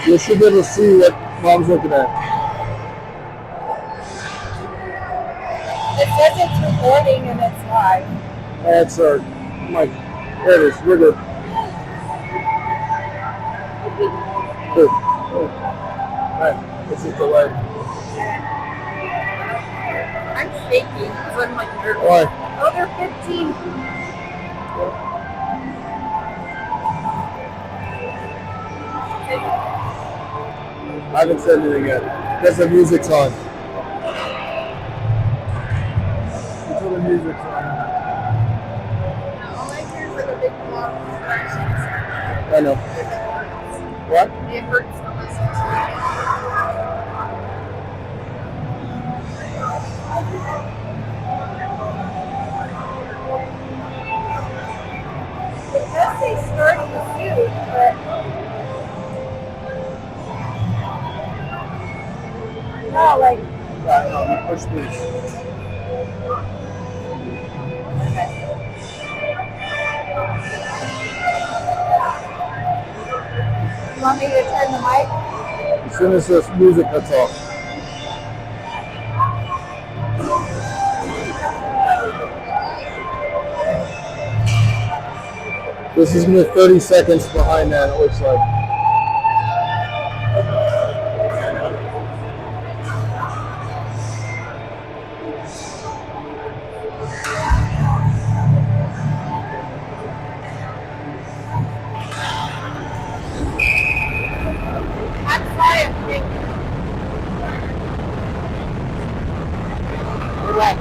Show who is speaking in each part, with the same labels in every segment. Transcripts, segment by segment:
Speaker 1: You should be able to see what Mom's looking at.
Speaker 2: It says it's recording and it's live.
Speaker 1: That's our mic. There it is. We're good. Good. Alright, this is the light.
Speaker 2: I'm shaking because I'm like nervous.
Speaker 1: Why?
Speaker 2: Oh, they're 15.
Speaker 1: I haven't said anything yet. Because the music's on. Until the music's on.
Speaker 2: All I hear is like a big block of scratches.
Speaker 1: I know. What?
Speaker 2: It hurts to listen to it. It does say starting soon, but no, like.
Speaker 1: Yeah, no, you push these.
Speaker 2: You want me to turn the mic?
Speaker 1: As soon as this music cuts off. This is going to be 30 seconds behind that, it looks like.
Speaker 2: I'm sorry, I'm shaking.
Speaker 1: Relax.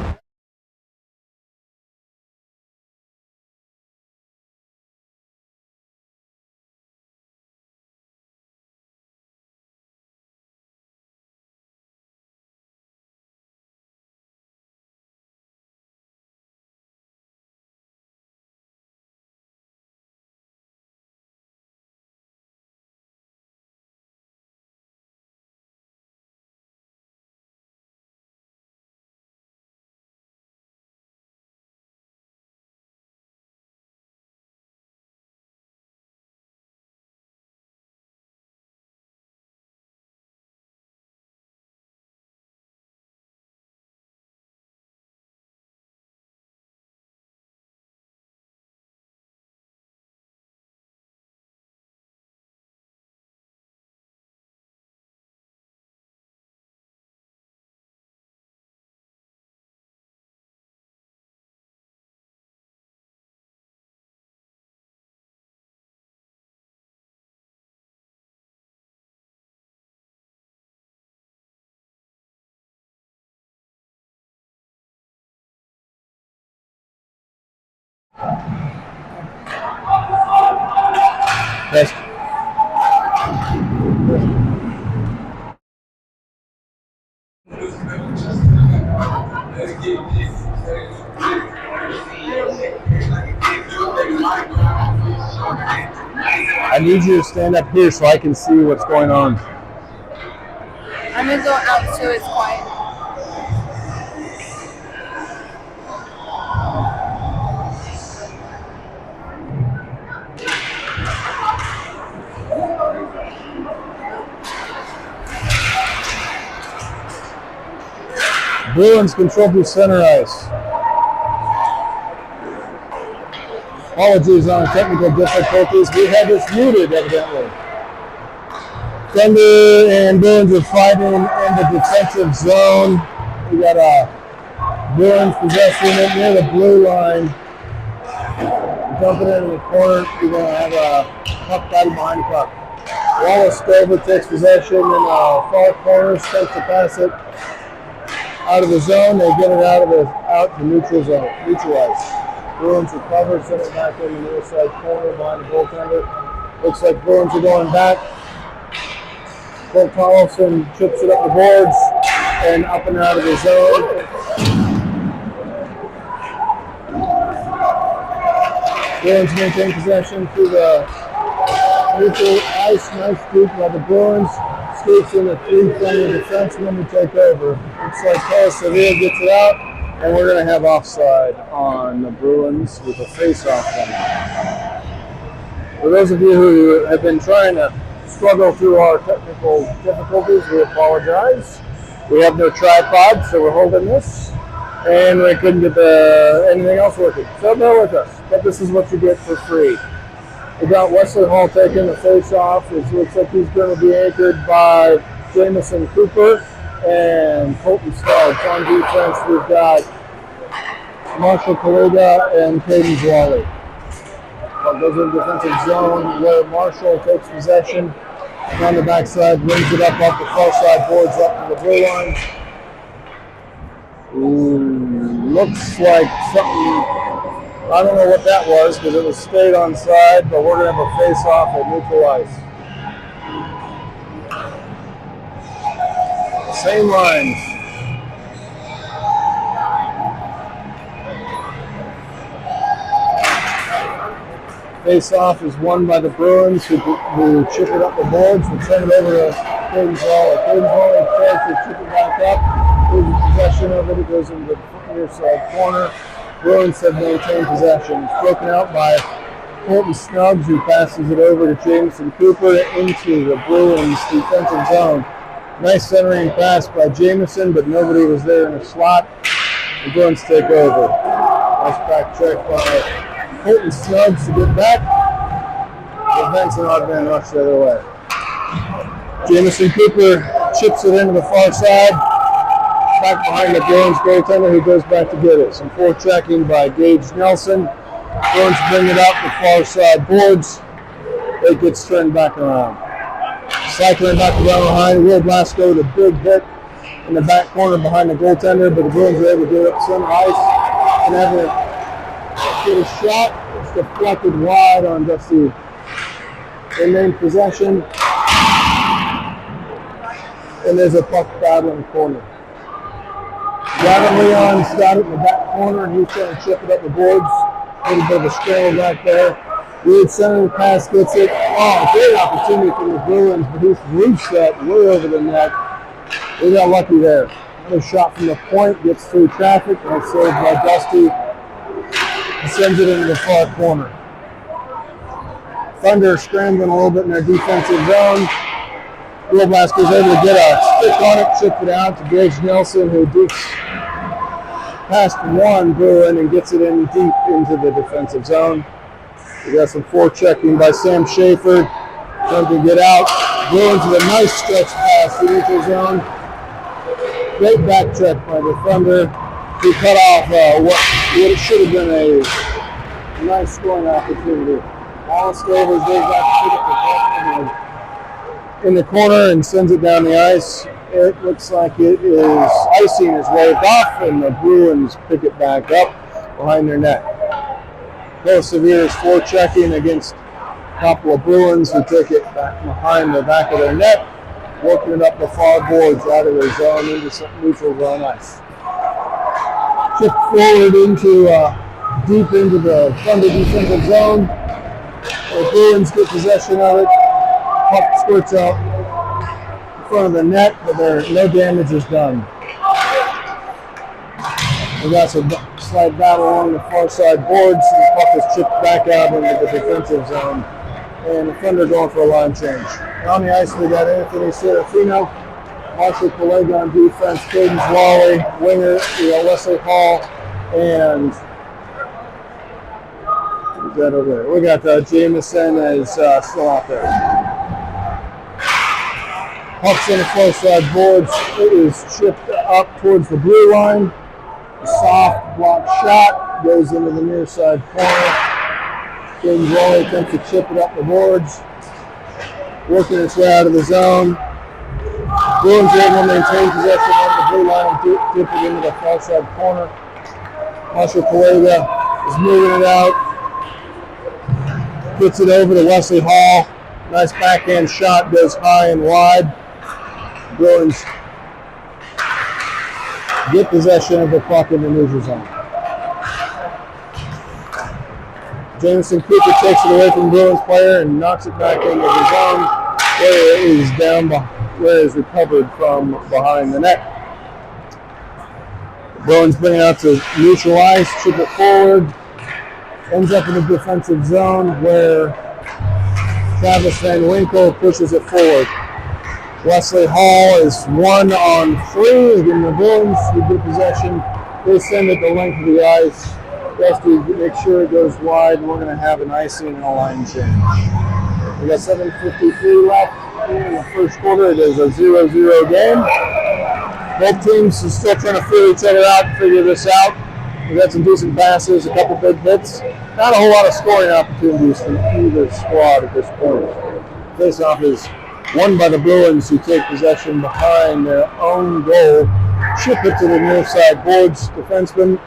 Speaker 1: Yes. I need you to stand up here so I can see what's going on.
Speaker 2: I'm gonna go out so it's quiet.
Speaker 1: Bruins control through center ice. Apologies on technical difficulties. We had this muted, evidently. Thunder and Bruins are fighting in the defensive zone. We got a Bruins possession it near the blue line. Jumping into the corner. We're going to have a puck battle behind the puck. Wallace Stover takes possession in the far corner, attempts to pass it out of the zone. They get it out the neutral zone, neutral ice. Bruins recover, send it back in the near side corner behind the goaltender. Looks like Bruins are going back. Cole Carlson chips it up the boards and up and out of the zone. Bruins maintain possession through the neutral ice. Nice scoop by the Bruins. Scoops in the 3-20 defenseman to take over. Looks like Paul Sevilla gets it out, and we're going to have offside on the Bruins with a face-off coming. For those of you who have been trying to struggle through our technical difficulties. We apologize. We have no tripod, so we're holding this. And we couldn't get anything else working. So bear with us. But this is what you get for free. We got Wesley Hall taking the face-off. It looks like he's going to be anchored by Jamison Cooper and Colton Staggs. On defense, we've got Marshall Kaluga and Caden Zwally. Well, goes in defensive zone where Marshall takes possession. On the backside, brings it up the far side, boards up to the blue line. Looks like something, I don't know what that was because it was stayed on side, but we're going to have a face-off at neutral ice. Same lines. Face-off is won by the Bruins, who chip it up the boards and send it over to Caden Zwally. Caden Zwally tries to chip it back up. Loses possession of it. It goes into the near side corner. Bruins have maintained possession. It's broken out by Colton Snuggs, who passes it over to Jamison Cooper into the Bruins defensive zone. Nice centering pass by Jamison, but nobody was there in the slot. The Bruins take over. Nice back check by Colton Snuggs to get back. The Benson odd man rush the other way. Jamison Cooper chips it into the far side. Back behind the Bruins goaltender who goes back to get it. Some forechecking by Gage Nelson. Bruins bring it up the far side boards. It gets turned back around. Cycling back around behind. Will Blasco with a big hit in the back corner behind the goaltender, but the Bruins are able to get up center ice and have it get a shot. It's deflected wide on Dusty. They named possession. And there's a puck battle in the corner. Gavin Leon's got it in the back corner, and he's trying to chip it up the boards. A little bit of a scramble back there. Weird center pass gets it. Oh, great opportunity for the Bruins, but he's reset way over the net. They got lucky there. Another shot from the point, gets through traffic, and it's saved by Dusty. He sends it into the far corner. Thunder scrambling a little bit in their defensive zone. Will Blasco's able to get a stick on it, chip it out to Gage Nelson, who dukes past one Bruin and gets it in deep into the defensive zone. We got some forechecking by Sam Schaefer. Trying to get out. Bruins with a nice stretch pass to the neutral zone. Great back check by the Thunder. He cut off what it should have been a nice scoring opportunity. Wallace goes back to pick up the puck in the corner and sends it down the ice. It looks like it is icing is waved off, and the Bruins pick it back up behind their net. Bill Severe is forechecking against a couple of Bruins who take it back behind the back of their net, working it up the far boards out of their zone into some neutral zone ice. Chip forward into deep into the Thunder defensive zone. The Bruins get possession of it. Puck squirts out in front of the net, but no damage is done. We got some slight battle along the far side boards, and the puck is chipped back out into the defensive zone. And the Thunder going for a line change. On the ice, we got Anthony Serafino, Marshall Kaluga on defense, Caden Zwally, winger, Wesley Hall, and who's that over there? We got Jamison is still out there. Puck's in the far side boards. It is chipped up towards the blue line. A soft block shot goes into the near side corner. Caden Zwally attempts to chip it up the boards. Working its way out of the zone. Bruins are able to maintain possession of the blue line and dip it into the far side corner. Marshall Kaluga is moving it out. Gets it over to Wesley Hall. Nice backhand shot, goes high and wide. Bruins get possession of the puck in the neutral zone. Jamison Cooper takes it away from Bruins player and knocks it back into the zone where it is where it is recovered from behind the net. The Bruins bring it out to neutral ice, chip it forward, ends up in the defensive zone where Travis Van Winkle pushes it forward. Wesley Hall is 1-on-3. Again, the Bruins with good possession. They send it the length of the ice. Dusty, make sure it goes wide. We're going to have an icing and a line change. We got 7:53 left in the first quarter. It is a 0-0 game. Both teams are still trying to figure each other out and figure this out. We got some decent passes, a couple big hits. Not a whole lot of scoring opportunities from either squad at this point. Face-off is won by the Bruins, who take possession behind their own goal. Chip it to the near side boards. Defenseman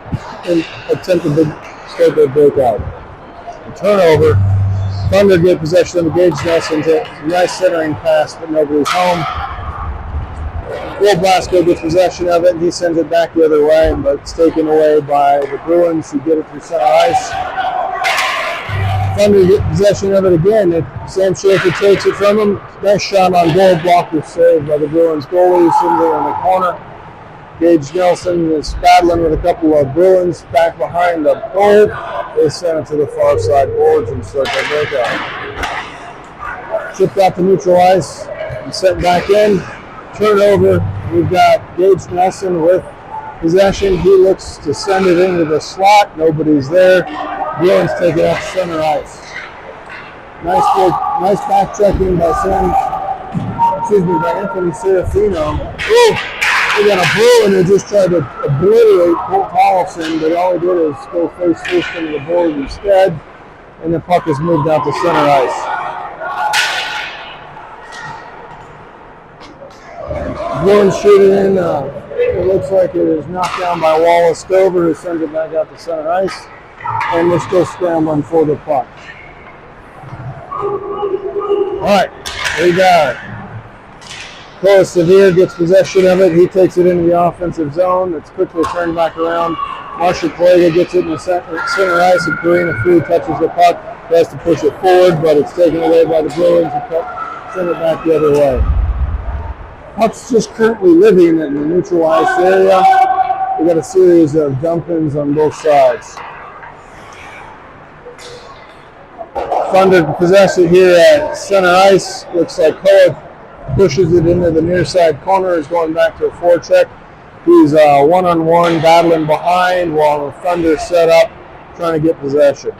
Speaker 1: and attempt to start their breakout. A turnover. Thunder get possession of the Gage Nelson. Nice centering pass, but nobody's home. Will Blasco gets possession of it, and he sends it back the other way, but it's taken away by the Bruins, who get it through center ice. Thunder get possession of it again. Sam Schaefer takes it from him. Nice shot on goal, blocker saved by the Bruins goalie, sitting there in the corner. Gage Nelson is battling with a couple of Bruins back behind the goal. They send it to the far side boards and start their breakout. Chipped out to neutral ice and sent back in. Turnover. We've got Gage Nelson with possession. He looks to send it into the slot. Nobody's there. Bruins take it off center ice. Nice back checking by Anthony Serafino. Ooh, we got a Bruin who just tried to obliterate Colt Tollefson, but all he did is go face first into the board instead, and the puck is moved out to center ice. Bruins shoot it in. It looks like it is knocked down by Wallace Stover, who sends it back out to center ice, and we're still scrambling for the puck. All right, we got Cole Severe gets possession of it. He takes it into the offensive zone. It's quickly turned back around. Marshall Plaga gets it in the center ice, and Karina Free touches the puck. He has to push it forward, but it's taken away by the Bruins and send it back the other way. Puck's just currently living in the neutral ice area. We got a series of dump-ins on both sides. Thunder possess it here at center ice. Looks like Koa pushes it into the near side corner. Is going back to a forecheck. He's one-on-one battling behind while the Thunder set up trying to get possession.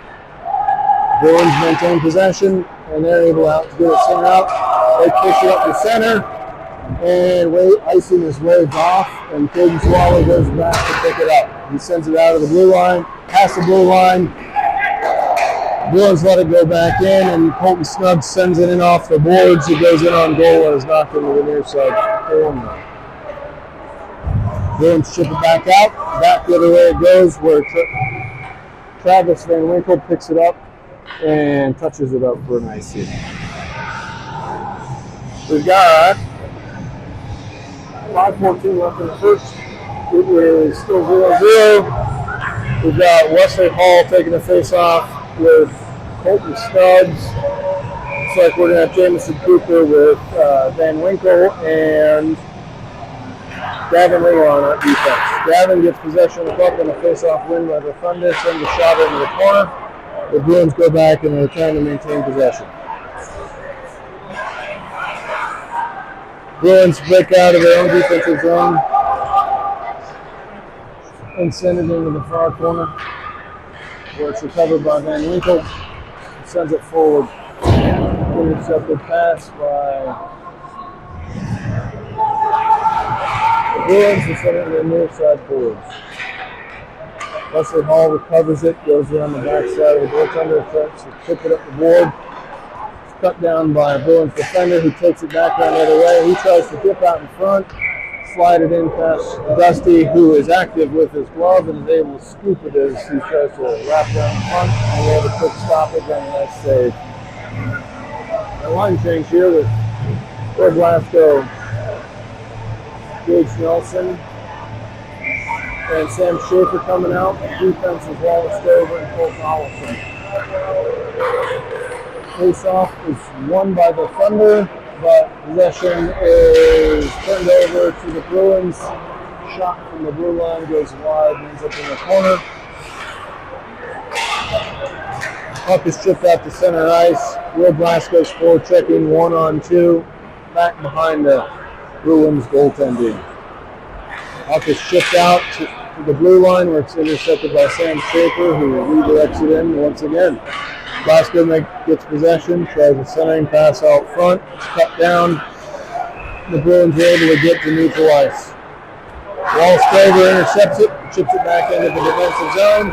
Speaker 1: Bruins maintain possession and they're able to get it sent out. They push it up the center. And icing is waved off, and Caden Swallow goes back to pick it up. He sends it out of the blue line, past the blue line. Bruins let it go back in, and Colton Snug sends it in off the boards. It goes in on goal and is knocked into the near side corner. Bruins chip it back out. Back the other way it goes, where Travis Van Winkle picks it up and touches it up for an icing. We've got 5:14 left in the first. It is still 0-0. We've got Wesley Hall taking the face-off with Colton Stubbs. Looks like we're going to have Jamison Cooper with Van Winkle and Gavin Lee on our defense. Gavin gets possession of the puck on a face-off win by the Thunder, sends the shot into the corner. The Bruins go back and they're trying to maintain possession. Bruins break out of their own defensive zone and send it into the far corner, where it's recovered by Van Winkle. Sends it forward. Intercepted pass by the Bruins and send it to the near side boards. Wesley Hall recovers it, goes around the backside of the goaltender, attempts to pick it up the board. Cut down by a Bruins defender who takes it back around the other way. He tries to dip out in front, slide it in past Dusty, who is active with his glove and is able to scoop it as he tries to wrap around in front. And we have a quick stoppage and a nice save. A line change here with Fred Blasco, Gage Nelson, and Sam Schaefer coming out. Defense is Wallace Stover and Colton Tollefson. Face-off is won by the Thunder, but possession is turned over to the Bruins. Shot from the blue line goes wide and ends up in the corner. Puck is chipped out to center ice. Will Blasco's forechecking 1-on-2 back behind the Bruins goaltending. Puck is chipped out to the blue line where it's intercepted by Sam Schaefer, who redirects it in once again. Blasco gets possession, tries a centering pass out front. It's cut down. The Bruins are able to get to neutral ice. Wallstover intercepts it, chips it back into the defensive zone,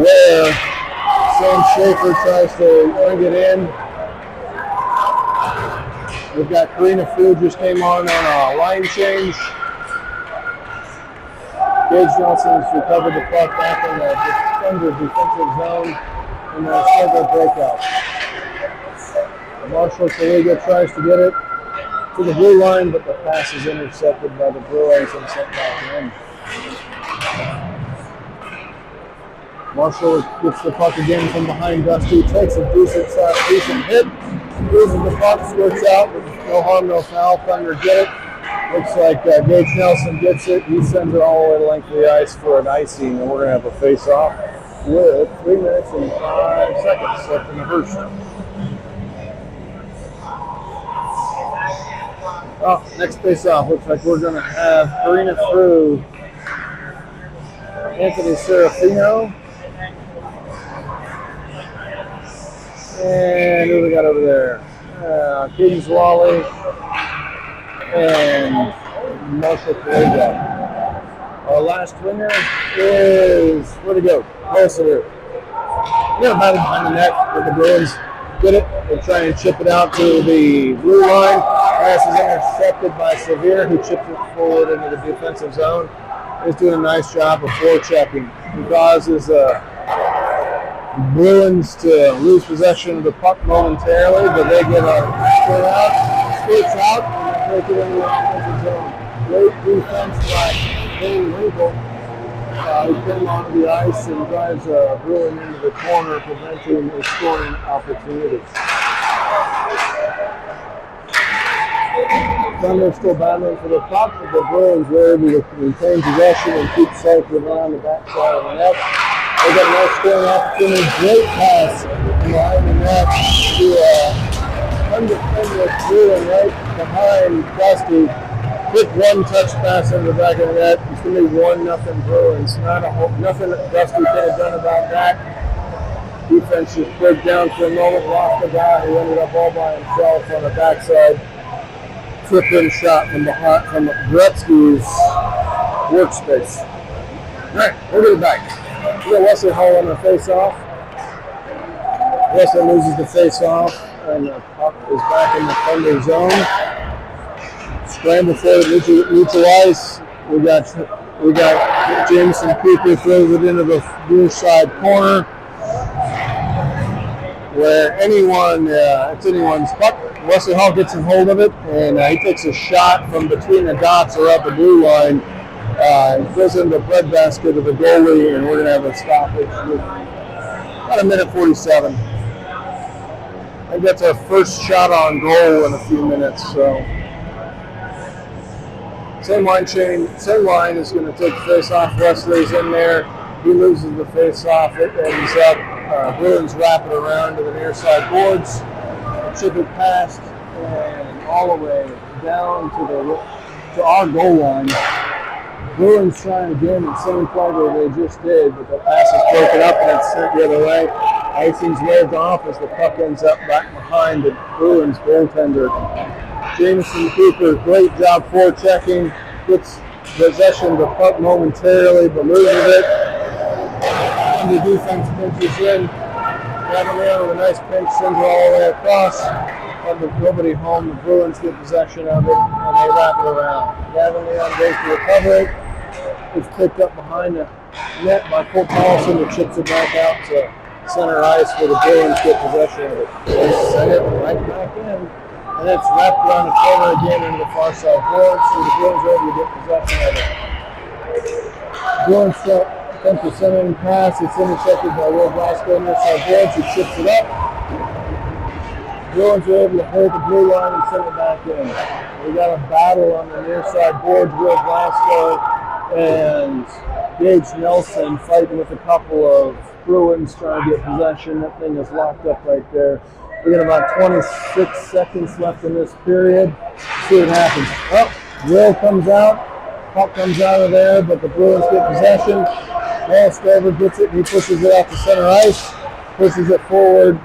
Speaker 1: where Sam Schaefer tries to bring it in. We've got Karina Fu just came on a line change. Gage Nelson's recovered the puck back in the defensive zone in the silver breakout. Marshall Kaliga tries to get it to the blue line, but the pass is intercepted by the Bruins and sent back in. Marshall gets the puck again from behind Dusty, takes a decent hit, loses the puck, squirts out, but no harm, no foul. Thunder get it. Looks like Gage Nelson gets it. He sends it all the way to length of the ice for an icing, and we're going to have a face-off with 3 minutes and 5 seconds left in the first. Oh, next face-off looks like we're going to have Karina Fu, Anthony Serafino, and who we got over there? Katie Zwally and Marshall Kaliga. Our last winger is, where'd he go? Rossiter. Yeah, battle behind the net with the Bruins. Get it. They try and chip it out to the blue line. Pass is intercepted by Sevier, who chips it forward into the defensive zone. He's doing a nice job of forechecking. He causes Bruins to lose possession of the puck momentarily, but they get a skirts out, and break it into the defensive zone. Great defense by Billy Winkle. He came onto the ice and drives Bruin into the corner, preventing a scoring opportunity. Thunder still battling for the puck, but the Bruins were able to maintain possession and keep cycling around the backside of the net. They got a nice scoring opportunity. Great pass behind the net to undefended Bruin right behind Dusty. Quick one-touch pass into the back of the net. It's going to be 1-0 Bruins. Nothing that Dusty could have done about that. Defense just broke down for a moment, lost the guy who ended up all by himself on the backside. Trip-in shot from Gretzky's workspace. All right, we'll get it back. We got Wesley Hall on the face-off. Wesley loses the face-off, and the puck is back in the Thunder zone. Scramble for the neutral ice. We got Jameson Cooper throws it into the near side corner, where it's anyone's puck. Wesley Hall gets a hold of it, and he takes a shot from between the dots or up the blue line. It goes into the breadbasket of the goalie, and we're going to have a stoppage with about 1:47. I think that's our first shot on goal in a few minutes. So same line is going to take the face-off. Wesley's in there. He loses the face-off. It ends up Bruins wrap it around to the near side boards. Chip it past and all the way down to our goal line. Bruins trying again the same play that they just did, but the pass is broken up and it's sent the other way. Icing's waved off as the puck ends up back behind the Bruins goaltender. Jameson Cooper, great job forechecking, gets possession of the puck momentarily, but loses it. And the defense pinches in. Gavin with a nice pinch, sends it all the way across. And with nobody home, the Bruins get possession of it, and they wrap it around. Gavin Leon goes to recover it. It's picked up behind the net by Cole Paulson, who chips it back out to center ice where the Bruins get possession of it. They send it right back in, and it's wrapped around the corner again into the far side boards, so the Bruins are able to get possession of it. Bruins attempt to centering pass. It's intercepted by Will Blasco near side boards. He chips it up. Bruins are able to hold the blue line and send it back in. We got a battle on the near side boards. Will Blasco and Gage Nelson fighting with a couple of Bruins trying to get possession. That thing is locked up right there. We got about 26 seconds left in this period. See what happens. Oh, Will comes out. Puck comes out of there, but the Bruins get possession. Paul Stover gets it. He pushes it out to center ice. Pushes it forward.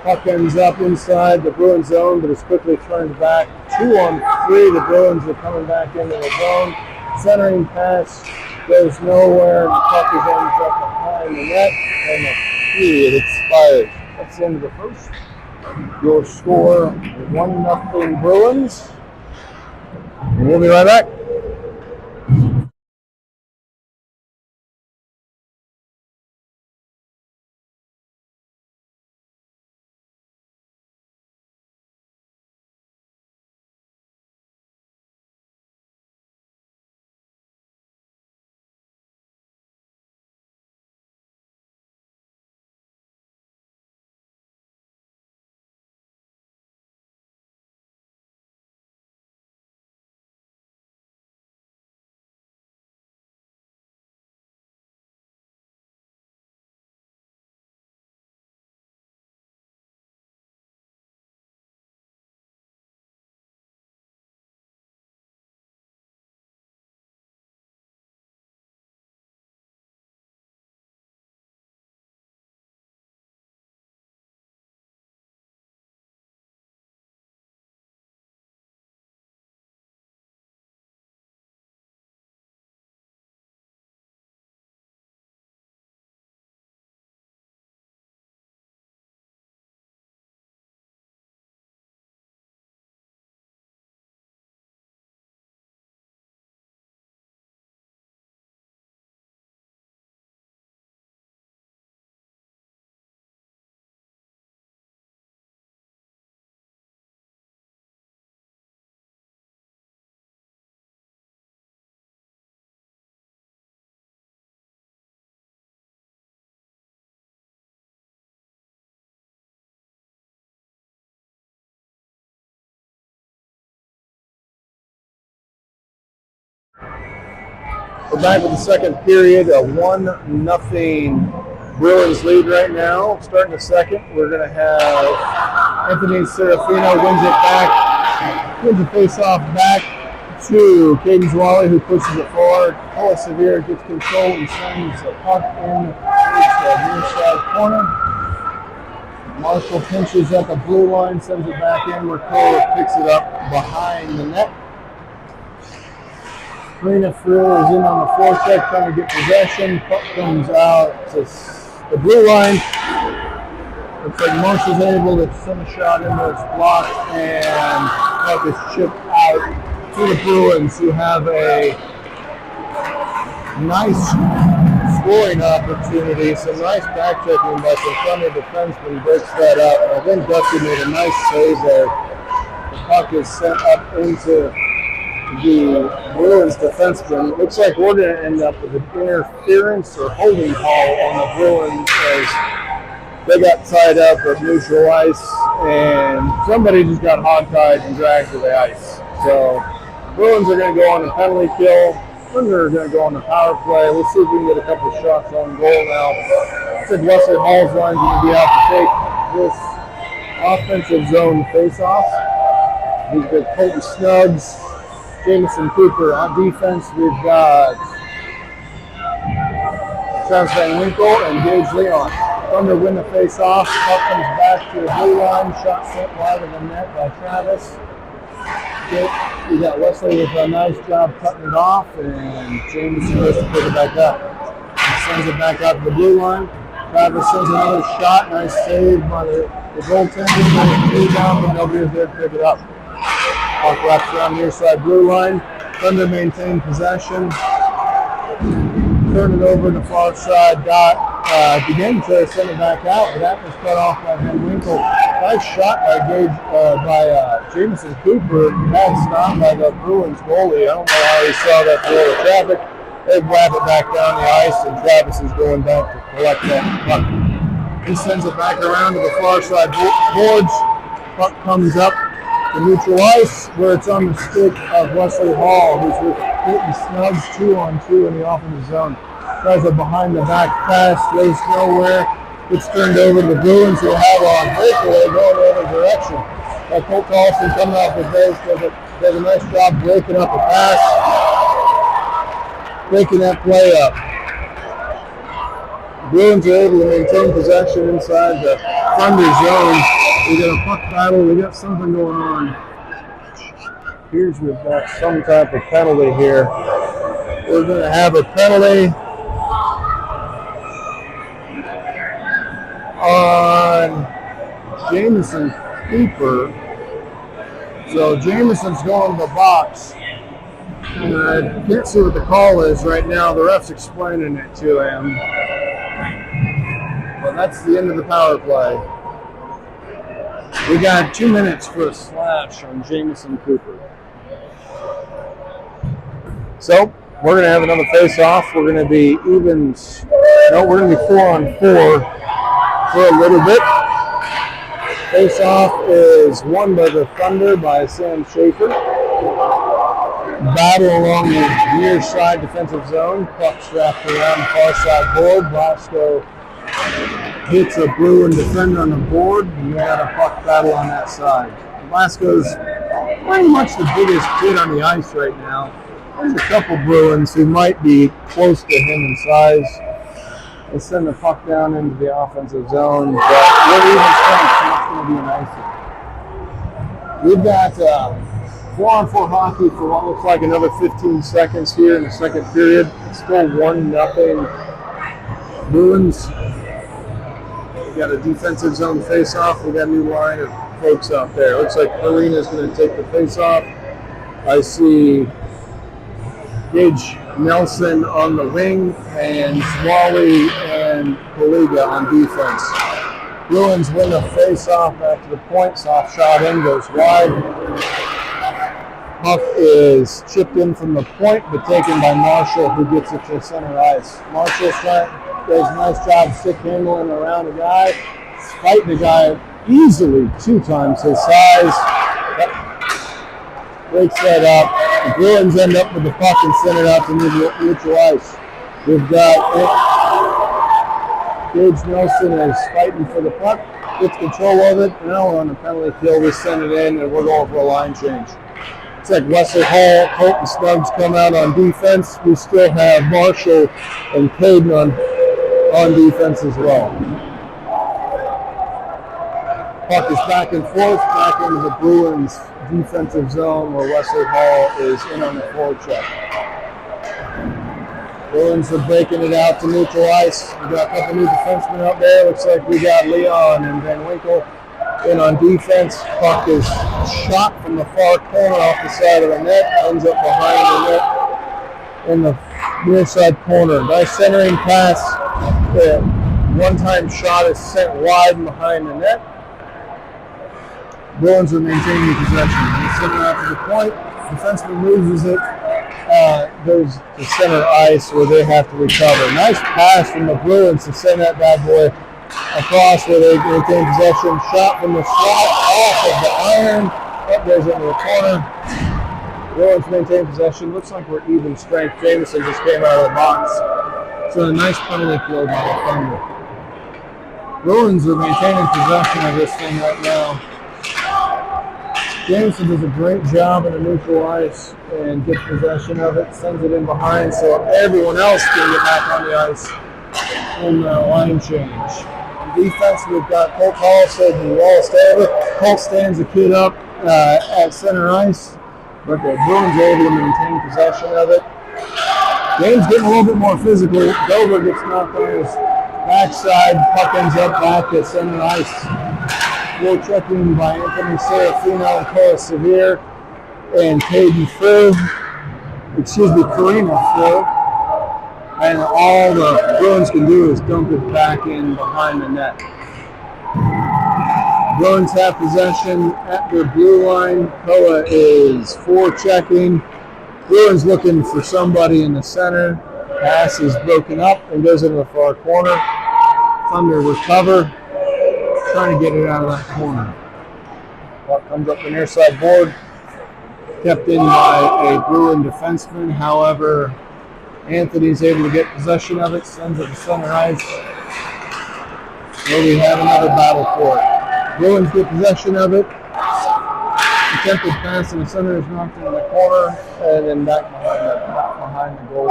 Speaker 1: Puck ends up inside the Bruins zone, but it's quickly turned back. 2-on-3. The Bruins are coming back into the zone. Centering pass goes nowhere. The puck ends up behind the net, and the period expires. That's the end of the first. Your score 1-0 Bruins. And we'll be right back. We're back with the second period, a 1-0 Bruins lead right now. Starting the second, we're going to have Anthony Serafino wins the face-off back to Caden Zwally, who pushes it forward. Kola Severe gets control and sends the puck in the near side corner. Marshall pinches at the blue line, sends it back in, where Kola picks it up behind the net. Karina Frill is in on the forecheck trying to get possession. Puck comes out to the blue line. Looks like Marshall's able to send a shot into its block, and puck is chipped out to the Bruins, who have a nice scoring opportunity. Some nice back checking by some Thunder defenseman breaks that up. I think Dusty made a nice save there. The puck is sent up into the Bruins defenseman. It looks like we're going to end up with an interference or holding call on the Bruins as they got tied up at neutral ice, and somebody just got hogtied and dragged to the ice. So Bruins are going to go on a penalty kill. Thunder are going to go on the power play. Let's see if we can get a couple of shots on goal now. I think Wesley Hall's line is going to be out to take this offensive zone face-off. We've got Colton Snuggs, Jamison Cooper on defense. We've got Travis Van Winkle and Gage Leon. Thunder win the face-off. Puck comes back to the blue line. Shot sent wide of the net by Travis. We got Wesley with a nice job cutting it off, and Jamison goes to pick it back up. He sends it back out to the blue line. Travis sends another shot. Nice save by the goaltender. Rebound, but nobody was there to pick it up. Puck wraps around near side blue line. Thunder maintain possession. Turn it over to far side. Dot begin to send it back out, but that was cut off by Van Winkle. Nice shot by Jamison Cooper. Bad stop by the Bruins goalie. I don't know how he saw that through the traffic. They wrap it back down the ice, and Travis is going back to collect that puck. He sends it back around to the far side boards. Puck comes up the neutral ice, where it's on the stick of Wesley Hall, who's with Colton Snuggs 2-on-2 in the offensive zone. Tries a behind the back pass, goes nowhere. Gets turned over to the Bruins, who have on breakaway going the other direction. Colt Carlson coming off the base does a nice job breaking up a pass, breaking that play up. The Bruins are able to maintain possession inside the Thunder zone. We got a puck battle. We got something going on. Here's we've got some type of penalty here. We're going to have a penalty on Jamison Cooper. So Jamison's going to the box. And I can't see what the call is right now. The ref's explaining it to him. But that's the end of the power play. We got 2 minutes for a slash on Jamison Cooper. So we're going to have another face-off. We're going to be evens. No, we're going to be 4-on-4 for a little bit. Face-off is won by the Thunder by Sam Schaefer. Battle along the near side defensive zone. Puck strapped around the far side board. Blasco hits a Bruin defender on the board. And we got a puck battle on that side. Blasco's pretty much the biggest kid on the ice right now. There's a couple Bruins who might be close to him in size. They send the puck down into the offensive zone, but we're even strength, so it's going to be an icing. We've got 4-on-4 hockey for what looks like another 15 seconds here in the second period. It's still 1-0 Bruins. We got a defensive zone face-off. We got a new line of folks out there. Looks like Arena's going to take the face-off. I see Gage Nelson on the wing and Swally and Koliga on defense. Bruins win a face-off back to the point. Soft shot in, goes wide. Puck is chipped in from the point, but taken by Marshall, who gets it to center ice. Marshall does a nice job stick handling around a guy, fighting the guy easily 2 times his size. Breaks that up. The Bruins end up with the puck and send it out to neutral ice. We've got Gage Nelson is fighting for the puck, gets control of it. Now we're on the penalty kill. We send it in, and we're going for a line change. It's like Wesley Hall, Holt, and Snuggs come out on defense. We still have Marshall and Caden on defense as well. Puck is back and forth, back into the Bruins defensive zone where Wesley Hall is in on the forecheck. Bruins are breaking it out to neutral ice. We got a couple new defensemen out there. Looks like we got Leon and Van Winkle in on defense. Puck is shot from the far corner off the side of the net, ends up behind the net in the near side corner. Nice centering pass. The one-time shot is sent wide and behind the net. Bruins are maintaining possession. They send it out to the point. Defenseman loses it. Goes to center ice where they have to recover. Nice pass from the Bruins to send that bad boy across where they maintain possession. Shot from the slot off of the iron. That goes into the corner. Bruins maintain possession. Looks like we're even strength. Jamison just came out of the box. So a nice penalty kill by the Thunder. Bruins are maintaining possession of this thing right now. Jamison does a great job in the neutral ice and gets possession of it, sends it in behind so everyone else can get back on the ice in the line change. On defense, we've got Colt Carlson and Wallace Taylor. Colt stands the kid up at center ice, but the Bruins are able to maintain possession of it. Game's getting a little bit more physical. Dover gets knocked on his backside. Puck ends up back at center ice. Goal checking by Anthony Serafino and Cora Severe and Caden Karina Frew. And all the Bruins can do is dump it back in behind the net. Bruins have possession at their blue line. Koa is forechecking. Bruins looking for somebody in the center. Pass is broken up and goes into the far corner. Thunder recover. Trying to get it out of that corner. Puck comes up the near side board. Kept in by a Bruin defenseman. However, Anthony's able to get possession of it, sends it to center ice. Where we have another battle for it. Bruins get possession of it. Attempted pass in the center is knocked into the corner, and then back behind the goal.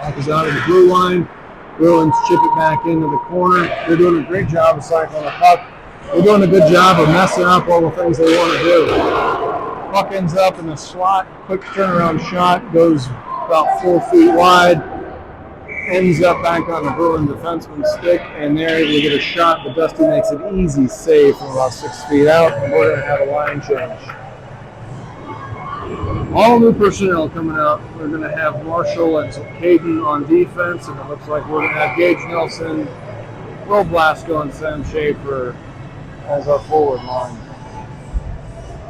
Speaker 1: Back is out of the blue line. Bruins chip it back into the corner. They're doing a great job of cycling the puck. They're doing a good job of messing up all the things they want to do. Puck ends up in the slot. Quick turnaround shot. Goes about 4 feet wide. Ends up back on the Bruin defenseman's stick, and they're able to get a shot, but Dusty makes an easy save from about 6 feet out, and we're going to have a line change. All new personnel coming out. We're going to have Marshall and Caden on defense, and it looks like we're going to have Gage Nelson, Will Blasco, and Sam Schaefer as our forward line.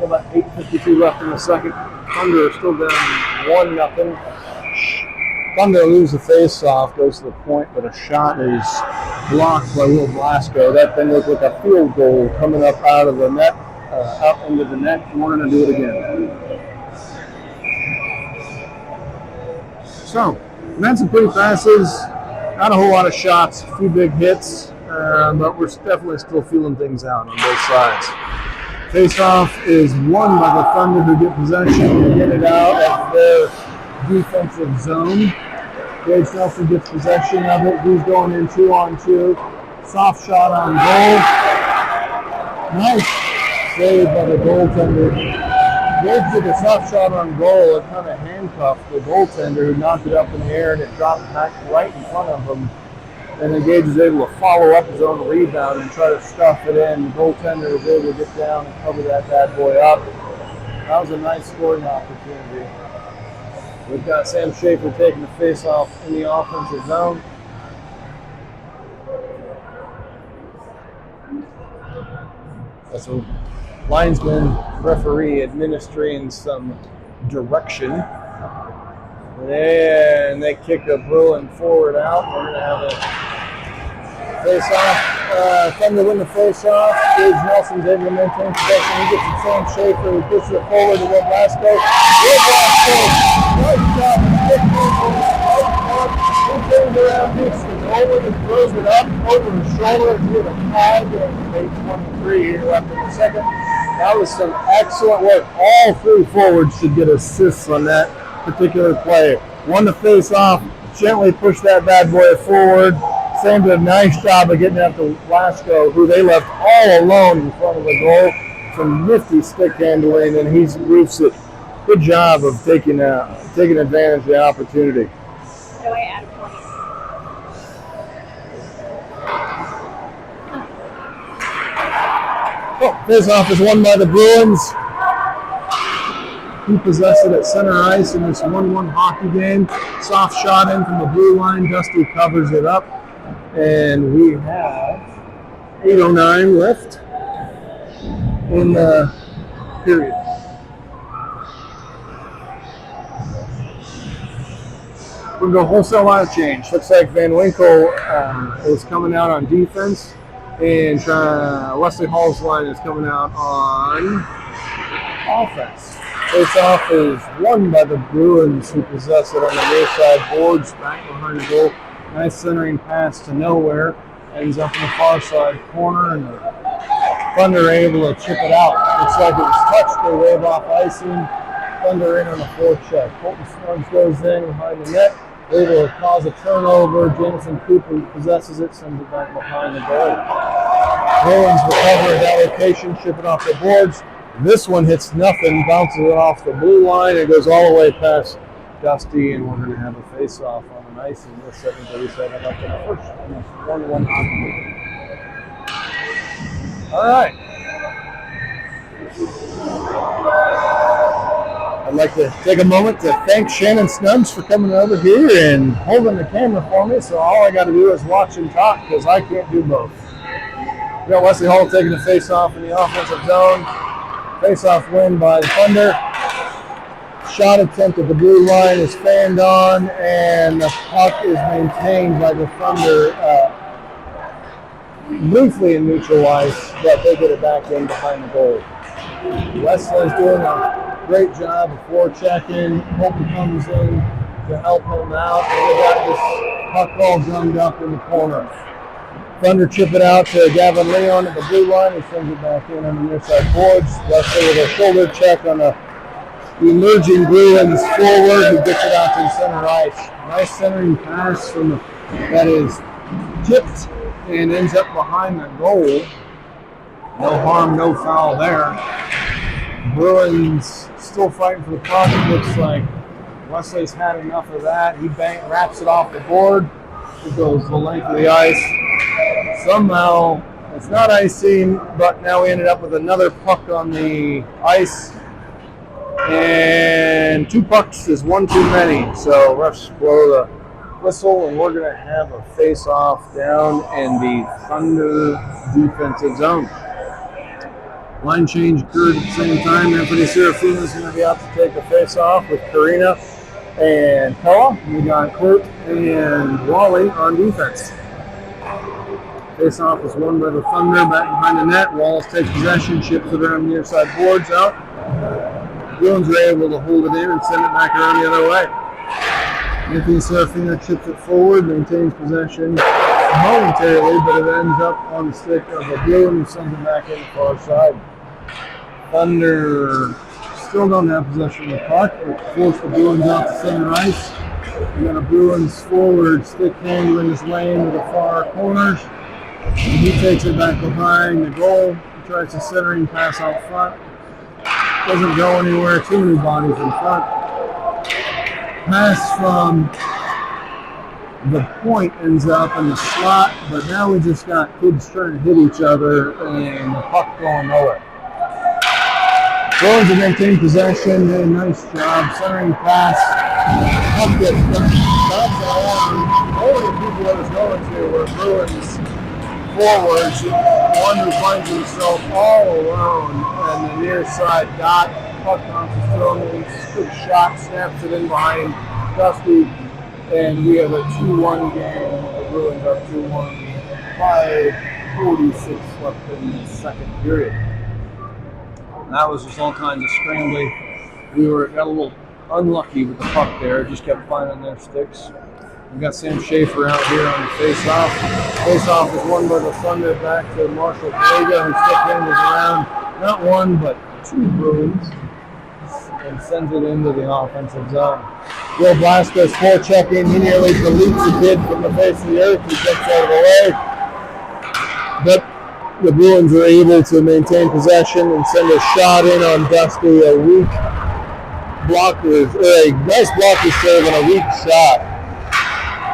Speaker 1: About 8:52 left in the second. Thunder are still down 1-0. Thunder lose the face-off, goes to the point, but a shot is blocked by Will Blasco. That thing looked like a field goal coming up out of the net, up into the net, and we're going to do it again. So, we've had some pretty passes, not a whole lot of shots, a few big hits, but we're definitely still feeling things out on both sides. Face-off is won by the Thunder, who get possession and get it out of their defensive zone. Gage Nelson gets possession of it. He's going in 2-on-2. Soft shot on goal. Nice save by the goaltender. Gage did a soft shot on goal. It kind of handcuffed the goaltender, who knocked it up in the air, and it dropped back right in front of him. And then Gage was able to follow up his own rebound and try to stuff it in. The goaltender was able to get down and cover that bad boy up. That was a nice scoring opportunity. We've got Sam Schaefer taking the face-off in the offensive zone. That's a linesman referee administering some direction. And they kick a Bruin forward out. We're going to have a face-off. Thunder win the face-off. Gage Nelson's able to maintain possession. He gets it Sam Schaefer, who pushes it forward to Will Blasco. Will Blasco, nice job. He turns around, hits it over, and throws it up over his shoulder to a tie. 8:23 here left in the second. That was some excellent work. All three forwards should get assists on that particular play. Won the face-off, gently pushed that bad boy forward. Sam did a nice job of getting after Blasco, who they left all alone in front of the goal. Some nifty stick handling, and he roofs it. Good job of taking advantage of the opportunity.
Speaker 2: How do I add a point?
Speaker 1: Face-off is won by the Bruins. He possessed it at center ice in this 1-1 hockey game. Soft shot in from the blue line. Dusty covers it up. And we have 8:09 left in the period. We're going to go wholesale line of change. Looks like Van Winkle is coming out on defense. And Wesley Hall's line is coming out on offense. Face-off is won by the Bruins, who possess it on the near side boards, back behind the goal. Nice centering pass to nowhere. Ends up in the far side corner, and the Thunder are able to chip it out. Looks like it was touched. They wave off icing. Thunder in on the forecheck. Colton Snubbs goes in behind the net. Able to cause a turnover. Jamison Cooper possesses it, sends it back behind the goal. Bruins recover at that location, ship it off the boards. This one hits nothing, bounces it off the blue line. It goes all the way past Dusty, and we're going to have a face-off on an icing with 7:37 left in the first. 1-1 hockey. All right. I'd like to take a moment to thank Shannon Snubbs for coming over here and holding the camera for me. So all I got to do is watch and talk, because I can't do both. We got Wesley Hall taking the face-off in the offensive zone. Face-off win by the Thunder. Shot attempt at the blue line is fanned on, and the puck is maintained by the Thunder briefly in neutral ice, but they get it back in behind the goal. Wesley's doing a great job of forechecking. Holton comes in to help him out, and they got this puck all drummed up in the corner. Thunder chip it out to Gavin Leon at the blue line. He sends it back in on the near side boards. Wesley with a shoulder check on the emerging Bruins forward, who gets it out to the center ice. Nice centering pass from that is tipped and ends up behind the goal. No harm, no foul there. Bruins still fighting for the puck. It looks like Wesley's had enough of that. He wraps it off the board. It goes the length of the ice. Somehow, it's not icing, but now we ended up with another puck on the ice. And 2 pucks is one too many. So refs blow the whistle, and we're going to have a face-off down in the Thunder defensive zone. Line change occurred at the same time. Anthony Serafino is going to be out to take a face-off with Karina and Pella. We got Kurt and Wally on defense. Face-off was won by the Thunder back behind the net. Wallace takes possession, chips it around the near side boards out. Bruins were able to hold it in and send it back around the other way. Anthony Serafino chips it forward, maintains possession momentarily, but it ends up on the stick of a Bruin who sends it back in the far side. Thunder still don't have possession of the puck, but force the Bruins out to center ice. We got a Bruins forward stick handling his lane to the far corners. And he takes it back behind the goal. He tries a centering pass out front. Doesn't go anywhere. Too many bodies in front. Pass from the point ends up in the slot, but now we just got kids trying to hit each other and the puck going nowhere. Bruins have maintained possession. Did a nice job. Centering pass. Puck gets bounced along. Only the people that was going to were Bruins forwards. One who finds himself all alone and the near side dot. Puck bounces thrown in. Good shot. Snaps it in behind Dusty. And we have a 2-1 game. The Bruins are 2-1. 5:46 left in the second period. And that was just all kinds of scrambling. We got a little unlucky with the puck there. Just kept finding their sticks. We got Sam Schaefer out here on the face-off. Face-off is won by the Thunder back to Marshall Vega, who stick handles around not one but 2 Bruins and sends it into the offensive zone. Will Blasco's forechecking. He nearly deletes the kid from the face of the earth. He gets out of the way. But the Bruins were able to maintain possession and send a shot in on Dusty. A weak blocker, a nice blocker save and a weak shot.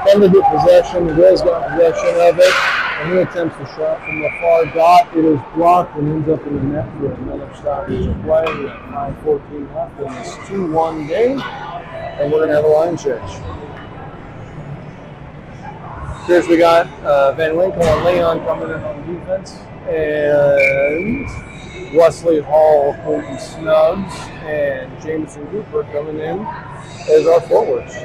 Speaker 1: Thunder get possession. The Rays got possession of it. And he attempts a shot from the far dot. It is blocked and ends up in the net for another stoppage of play. We have 5:14 left in this 2-1 game. And we're going to have a line change. Here's we got Van Winkle and Leon coming in on defense. And Wesley Hall, Colton Snuggs, and Jameson Cooper coming in as our forwards.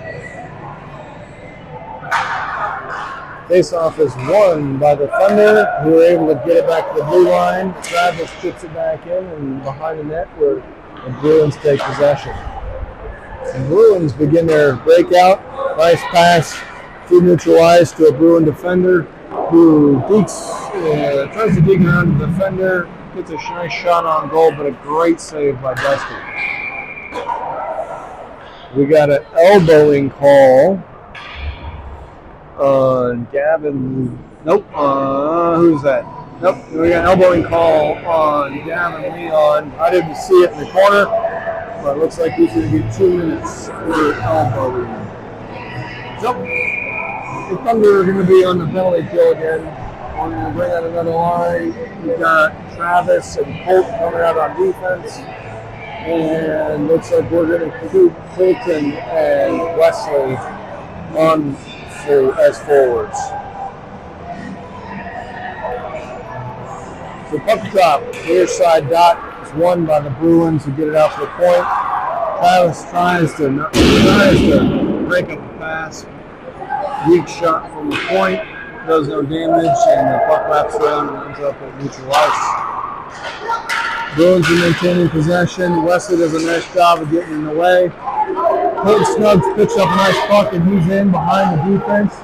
Speaker 1: Face-off is won by the Thunder, who were able to get it back to the blue line. Travis chips it back in, and behind the net where the Bruins take possession. The Bruins begin their breakout. Nice pass to neutralize to a Bruin defender who tries to dig around the defender, gets a nice shot on goal, but a great save by Dusty. We got an elbowing call on Gavin. Nope. Who's that? Nope. We got an elbowing call on Gavin Leon. I didn't see it in the corner, but it looks like he's going to get 2 minutes for elbowing. So, the Thunder are going to be on the penalty kill again. We're going to bring out another line. We got Travis and Colt coming out on defense. And looks like we're going to keep Colton and Wesley on as forwards. So puck drop, near side dot is won by the Bruins who get it out to the point. Travis tries to break up the pass. Weak shot from the point, does no damage, and the puck wraps around and ends up at neutral ice. Bruins are maintaining possession. Wesley does a nice job of getting in the way. Colton Snuggs picks up a nice puck and he's in behind the defense.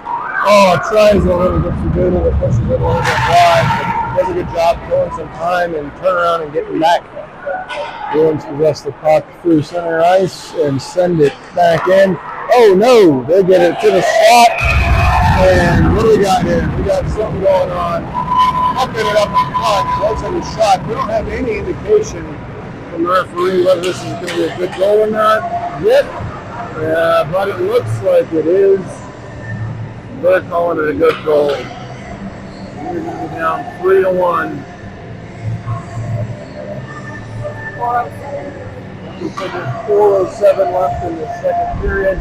Speaker 1: Oh, tries a little bit too good and pushes it a little bit wide. But does a good job killing some time and turn around and getting back. Bruins possess the puck through center ice and send it back in. Oh no, they get it to the slot. And what do we got here? We got something going on. Upping it up in front. Looks like a shot. We don't have any indication from the referee whether this is going to be a good goal or not yet. Yeah, but it looks like it is. They're calling it a good goal. We're going to be down 3-1. 4:07 left in the second period.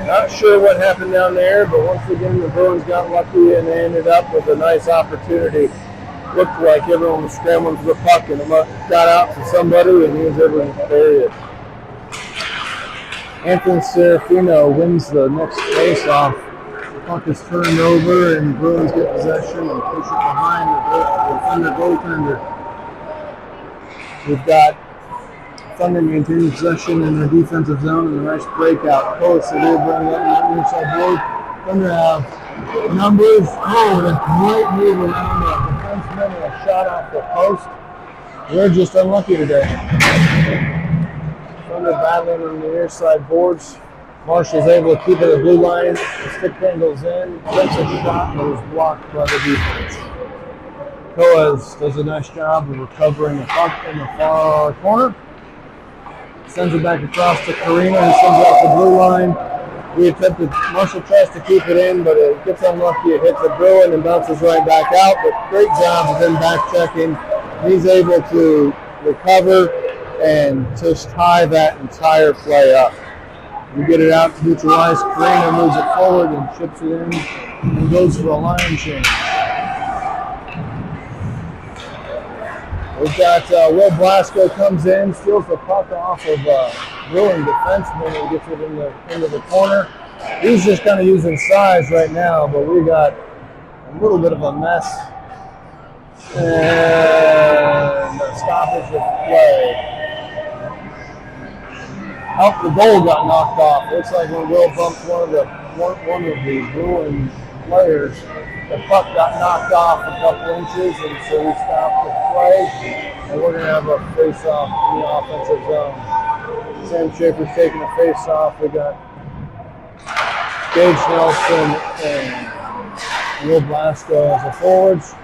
Speaker 1: Not sure what happened down there, but once again the Bruins got lucky and they ended up with a nice opportunity. Looked like everyone was scrambling for the puck and got out to somebody and he was able to bury it. Anthony Serafino wins the next face-off. The puck is turned over and the Bruins get possession and push it behind the Thunder goaltender. We've got Thunder maintaining possession in their defensive zone and a nice breakout. Post so they're bringing up the near side board. Thunder have numbers. Oh, and a great move around the defenseman and a shot off the post. We're just unlucky today. Thunder battling on the near side boards. Marshall's able to keep it at the blue line. The stick handles in, takes a shot, and is blocked by the defense. Coaz does a nice job of recovering the puck in the far corner. Sends it back across to Karina, who sends it off the blue line. Marshall tries to keep it in, but it gets unlucky. It hits the Bruin and bounces right back out. But great job of him back checking. He's able to recover and just tie that entire play up. We get it out to neutral ice. Karina moves it forward and chips it in and goes for a line change. We've got Will Blasco comes in, steals the puck off of Bruin defenseman and gets it into the corner. He's just kind of using size right now, but we got a little bit of a mess. And a stoppage of play. The goal got knocked off. Looks like when Will bumped one of the Bruin players, the puck got knocked off a couple inches, and so we stopped the play, and we're going to have a face-off in the offensive zone. Sam Schaefer's taking a face-off. We got Gage Nelson and Will Blasco as the forwards.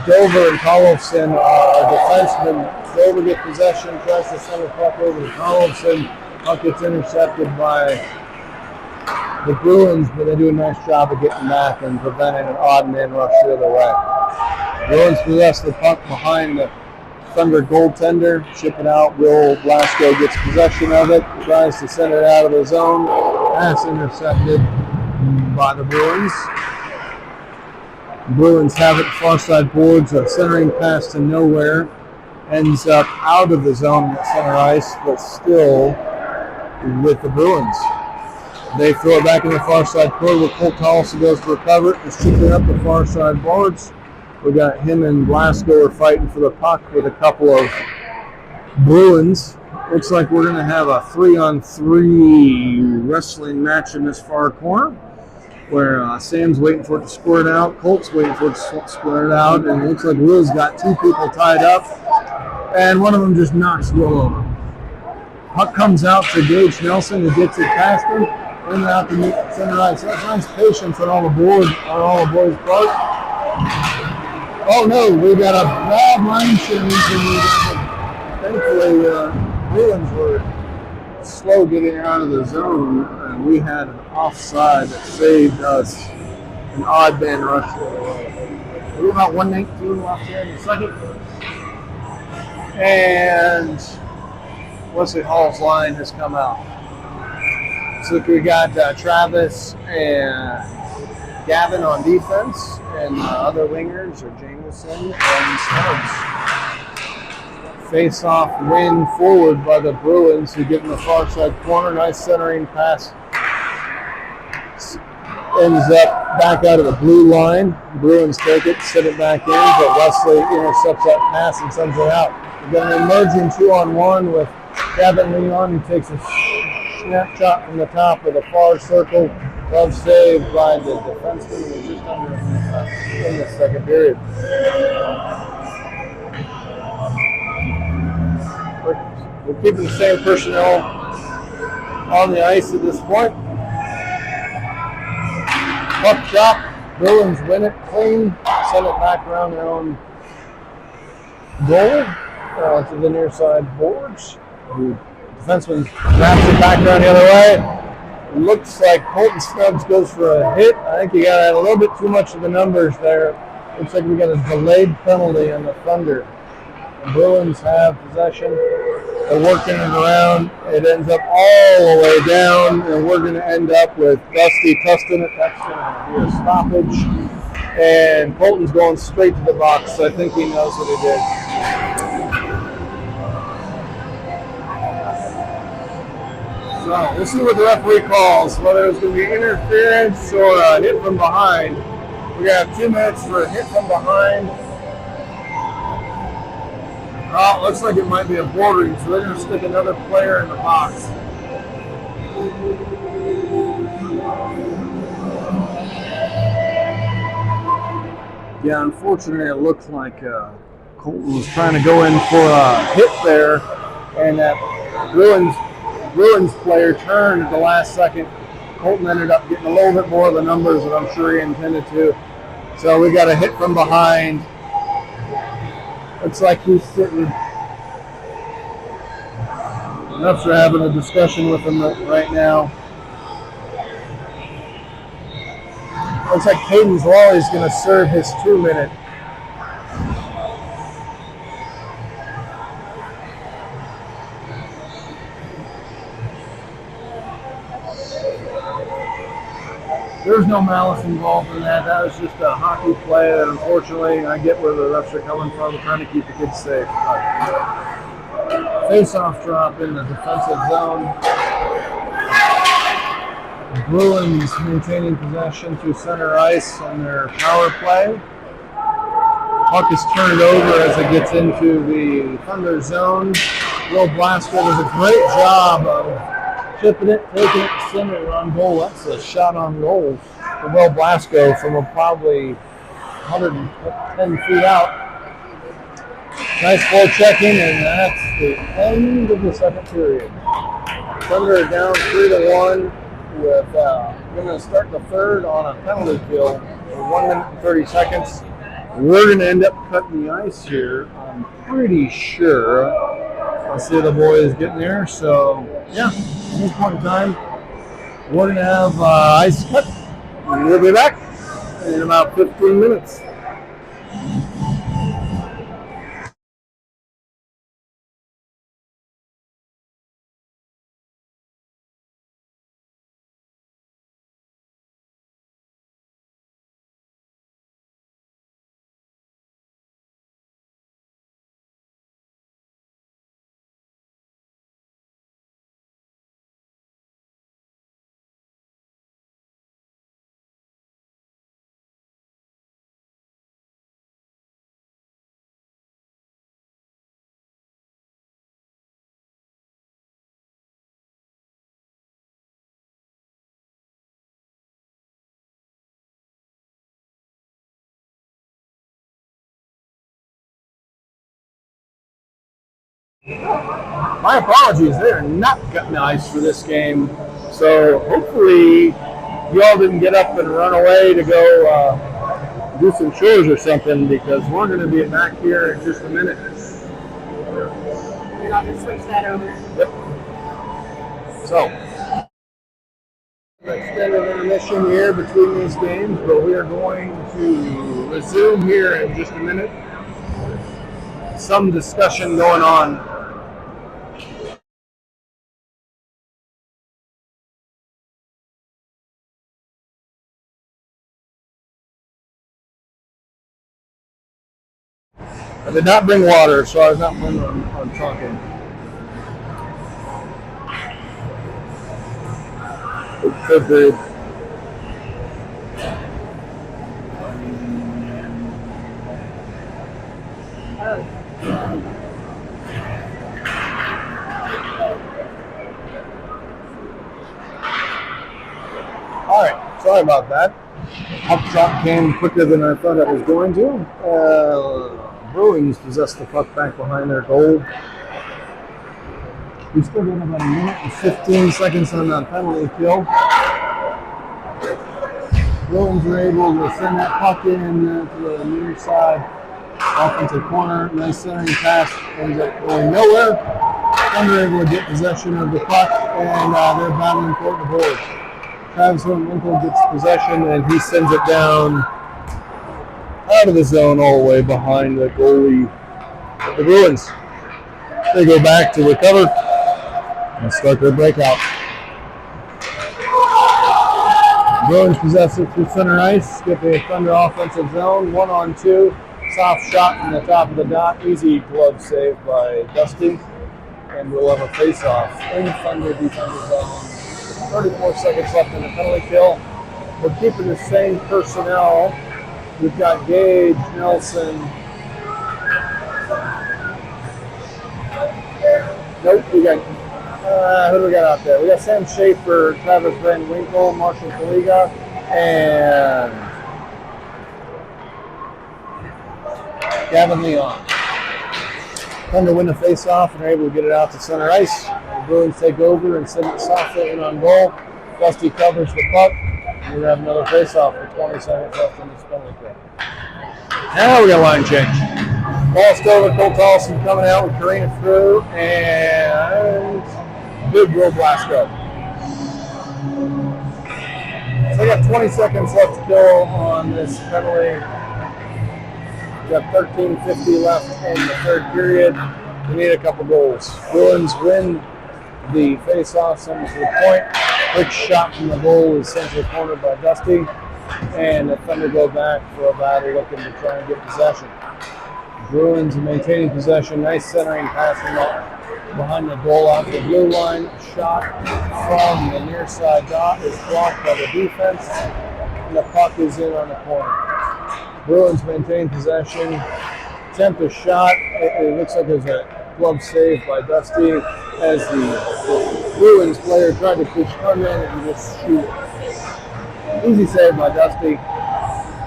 Speaker 1: Dover and Collefson are defensemen. Dover gets possession, tries to send the puck over to Collefson. Puck gets intercepted by the Bruins, but they do a nice job of getting back and preventing an odd man rush the other way. Bruins possess the puck behind the Thunder goaltender, chip it out. Will Blasco gets possession of it, tries to send it out of the zone. Pass intercepted by the Bruins. Bruins have it far side boards, a centering pass to nowhere. Ends up out of the zone at center ice, but still with the Bruins. They throw it back in the far side corner where Colt Tolson goes to recover it and shoots it up the far side boards. We got him and Blasco are fighting for the puck with a couple of Bruins. Looks like we're going to have a 3-on-3 wrestling match in this far corner where Sam's waiting for it to squirt out, Colt's waiting for it to squirt out, and it looks like Will's got two people tied up, and one of them just knocks Will over. Puck comes out to Gage Nelson, who gets it past him, in and out to center ice. So that's nice patience on all the boys' part. Oh no, we got a bad line change, and thankfully Bruins were slow getting out of the zone, and we had an offside that saved us an odd man rush. We're about 1:19 left here in the second. And Wesley Hall's line has come out. So we got Travis and Gavin on defense, and the other wingers are Jameson and Snuggs. Face-off win forward by the Bruins, who get in the far side corner. Nice centering pass. Ends up back out of the blue line. Bruins take it, sit it back in, but Wesley intercepts that pass and sends it out. We've got an emerging 2-on-1 with Gavin Leon, who takes a snapshot from the top of the far circle. Glove saved by the defenseman, who was just under in the second period. We're keeping the same personnel on the ice at this point. Puck drop, Bruins win it clean, send it back around their own goal to the near side boards. The defenseman wraps it back around the other way. It looks like Colton Stubbs goes for a hit. I think he got a little bit too much of the numbers there. Looks like we got a delayed penalty on the Thunder. The Bruins have possession. They're working it around. It ends up all the way down, and we're going to end up with Dusty Tustin. That's going to be a stoppage. And Colton's going straight to the box, so I think he knows what he did. So we'll see what the referee calls, whether it's going to be interference or a hit from behind. We got 2 minutes for a hit from behind. Oh, it looks like it might be a bordering, so they're going to stick another player in the box. Yeah, unfortunately, it looks like Colton was trying to go in for a hit there, and that Bruins player turned at the last second. Colton ended up getting a little bit more of the numbers that I'm sure he intended to. So we got a hit from behind. Looks like he's sitting. Refs are having a discussion with him right now. Looks like Hayden Lawley is going to serve his 2-minute. There's no malice involved in that. That was just a hockey play that, unfortunately, I get where the refs are coming from, trying to keep the kids safe. Face-off drop in the defensive zone. Bruins maintaining possession to center ice on their power play. Puck is turned over as it gets into the Thunder zone. Will Blaster does a great job of chipping it, taking it to center on goal. That's a shot on goal for Will Blasco from probably 110 feet out. Nice floor checking, and that's the end of the second period. Thunder are down 3-1 with going to start the third on a penalty kill for 1 minute and 30 seconds. We're going to end up cutting the ice here, I'm pretty sure. I see the boys getting there, so yeah, at this point in time, we're going to have ice cut. We'll be back in about 15 minutes. My apologies, they are not cutting the ice for this game. So hopefully you all didn't get up and run away to go do some chores or something, because we're going to be back here in just a minute.
Speaker 2: You're not going to switch that over.
Speaker 1: Yep. So, extended intermission here between these games, but we are going to resume here in just a minute. Some discussion going on. I did not bring water, so I was not planning on talking. Third period. All right, sorry about that. Up shot came quicker than I thought it was going to. Bruins possess the puck back behind their goal. We still got about a minute and 15 seconds on that penalty kill. Bruins were able to send that puck in to the near side offensive corner. Nice centering pass, ends up going nowhere. Thunder able to get possession of the puck, and they're battling for the board. Travis Van Winkle gets possession, and he sends it down out of the zone all the way behind the goalie of the Bruins. They go back to recover and start their breakout. Bruins possess it through center ice, get the Thunder offensive zone, 1-on-2, soft shot in the top of the dot, easy glove save by Dusty, and we'll have a face-off in Thunder defensive zone. 34 seconds left in the penalty kill. We're keeping the same personnel. We've got Gage, Nelson. Nope, we got, who do we got out there? We got Sam Schaefer, Travis Van Winkle, Marshall Kaliga, and Gavin Leon. Thunder win the face-off and are able to get it out to center ice. The Bruins take over and send it softly in on goal. Dusty covers the puck. We have another face-off with 20 seconds left in this penalty kill. Now we got a line change. Lost over, Cole Tolson coming out with Karina through, and big Will Blasco. So we got 20 seconds left to go on this penalty. We got 13:50 left in the third period. We need a couple goals. Bruins win the face-off, send it to the point. Quick shot from the goal is sent to the corner by Dusty, and the Thunder go back for a battle looking to try and get possession. Bruins maintaining possession. Nice centering pass from behind the goal out the blue line. Shot from the near side dot is blocked by the defense, and the puck is in on the corner. Bruins maintain possession. Attempt a shot. It looks like there's a glove save by Dusty as the Bruins player tried to push Thunder in and just shoot it. Easy save by Dusty.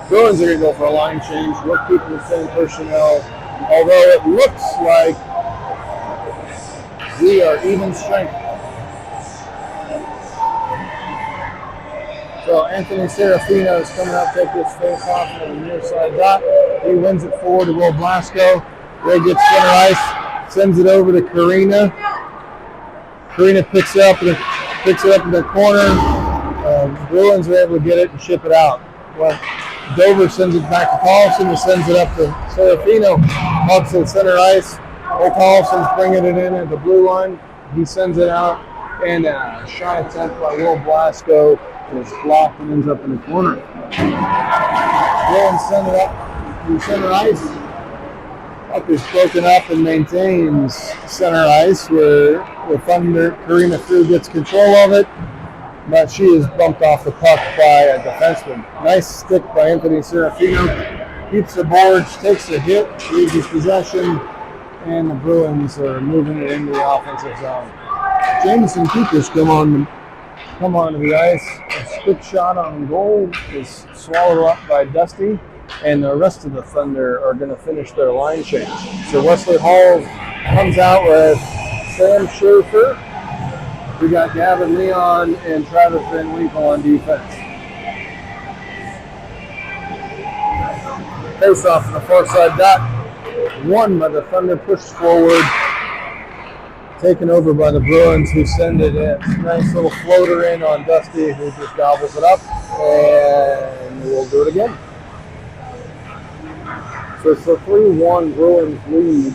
Speaker 1: Bruins are going to go for a line change. We're keeping the same personnel, although it looks like we are even strength. So Anthony Serafino is coming out to take this face off on the near side dot. He wins it forward to Will Blasco. Ray gets center ice, sends it over to Karina. Karina picks it up in the corner. Bruins are able to get it and ship it out. Well, Dover sends it back to Paulson, who sends it up to Serafino. Up to center ice. Will Paulson's bringing it in at the blue line. He sends it out, and a shot attempt by Will Blasco is blocked and ends up in the corner. Bruins send it up to center ice. Puck is broken up and maintains center ice, where Thunder Karina Frew gets control of it, but she is bumped off the puck by a defenseman. Nice stick by Anthony Serafino. Keeps the boards, takes the hit, loses possession, and the Bruins are moving it into the offensive zone. Jameson Kukish come onto the ice. A quick shot on goal is swallowed up by Dusty, and the rest of the Thunder are going to finish their line change. So Wesley Hall comes out with Sam Schaefer. We got Gavin Leon and Travis Van Winkle on defense. Face off on the far side dot. Won by the Thunder, pushed forward. Taken over by the Bruins, who send it in. Nice little floater in on Dusty, who just gobbles it up. And we'll do it again. So it's a 3-1 Bruins lead.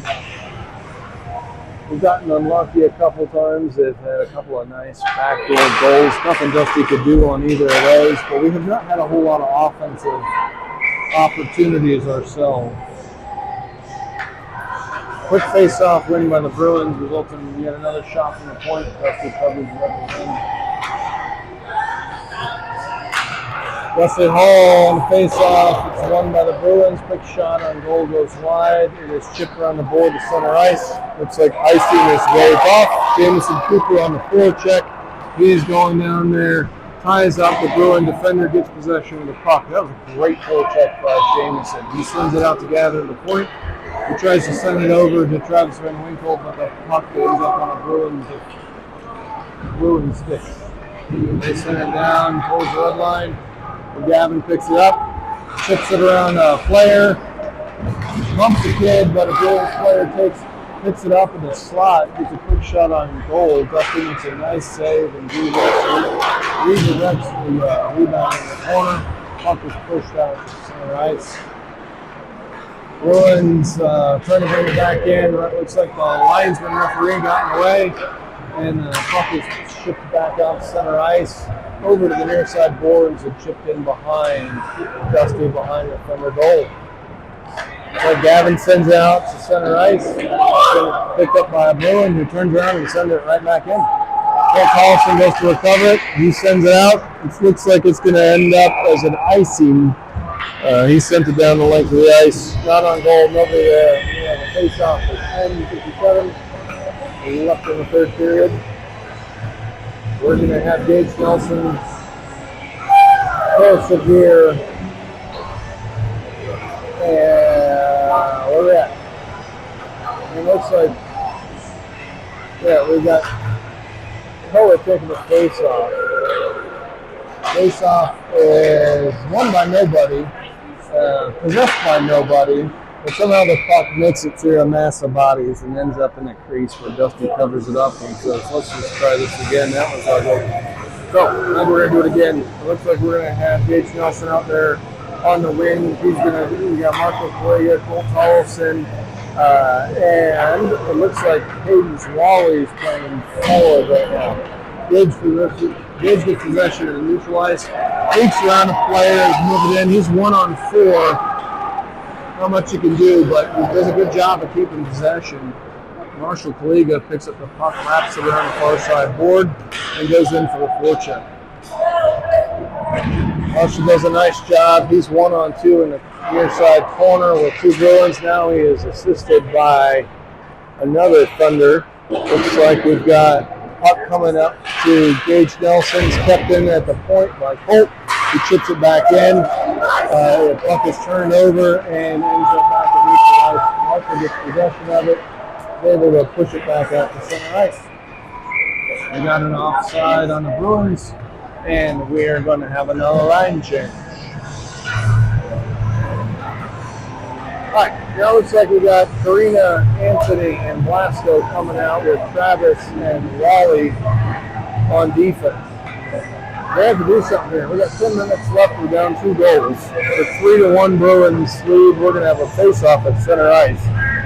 Speaker 1: We've gotten unlucky a couple times. They've had a couple of nice backdoor goals. Nothing Dusty could do on either of those, but we have not had a whole lot of offensive opportunities ourselves. Quick face-off win by the Bruins, resulting in yet another shot from the point. Dusty covers the other end. Wesley Hall on the face-off. It's won by the Bruins. Quick shot on goal goes wide. It is chipped around the board to center ice. Looks like icing is waved off. Jamison Cooper on the forecheck. He's going down there, ties up the Bruin defender, gets possession of the puck. That was a great forecheck by Jamison. He sends it out to gather the point. He tries to send it over to Travis Van Winkle, but the puck ends up on a Bruin stick. They send it down towards the red line. Gavin picks it up, chips it around a player, bumps the kid, but a Bruins player picks it up in the slot, gets a quick shot on goal. Dustin makes a nice save and redirects the rebound in the corner. Puck is pushed out to center ice. Bruins trying to bring it back in. It looks like the linesman referee got in the way, and the puck is shipped back out to center ice. Over to the near side boards and chipped in behind Dusty behind the center goal. So Gavin sends it out to center ice. Picked up by a Bruin who turns around and sends it right back in. Paul Collison goes to recover it. He sends it out. It looks like it's going to end up as an icing. He sent it down the length of the ice. Not on goal, nobody there. We have a face-off at 10:57. Left in the third period. We're going to have Gage Nelson close up here. And where are we at? It looks like, we got Koa taking the face-off. Face-off is won by nobody, possessed by nobody, but somehow the puck makes it through a mass of bodies and ends up in a crease where Dusty covers it up and says, let's just try this again. That was ugly. So, now we're going to do it again. It looks like we're going to have Gage Nelson out there on the wing. We got Marco Correa, Cole Collison, and it looks like Hayden Wally is playing forward right now. Gage gets possession of the neutral ice, takes around a player, moves it in. He's 1-on-4. Not much he can do, but he does a good job of keeping possession. Marshall Kaliga picks up the puck, wraps it around the far side board, and goes in for the forecheck. Marshall does a nice job. He's 1-on-2 in the near side corner with two Bruins. Now he is assisted by another Thunder. Looks like we've got puck coming up to Gage Nelson's kept in at the point by Colt. He chips it back in. The puck is turned over and ends up back at neutral ice. Marshall gets possession of it. He's able to push it back out to center ice. We got an offside on the Bruins, and we are going to have another line change. All right, now it looks like we got Karina, Anthony, and Blasco coming out with Travis and Wally on defense. They have to do something here. We got 10 minutes left. We're down 2 goals. The 3-1 Bruins lead. We're going to have a face-off at center ice.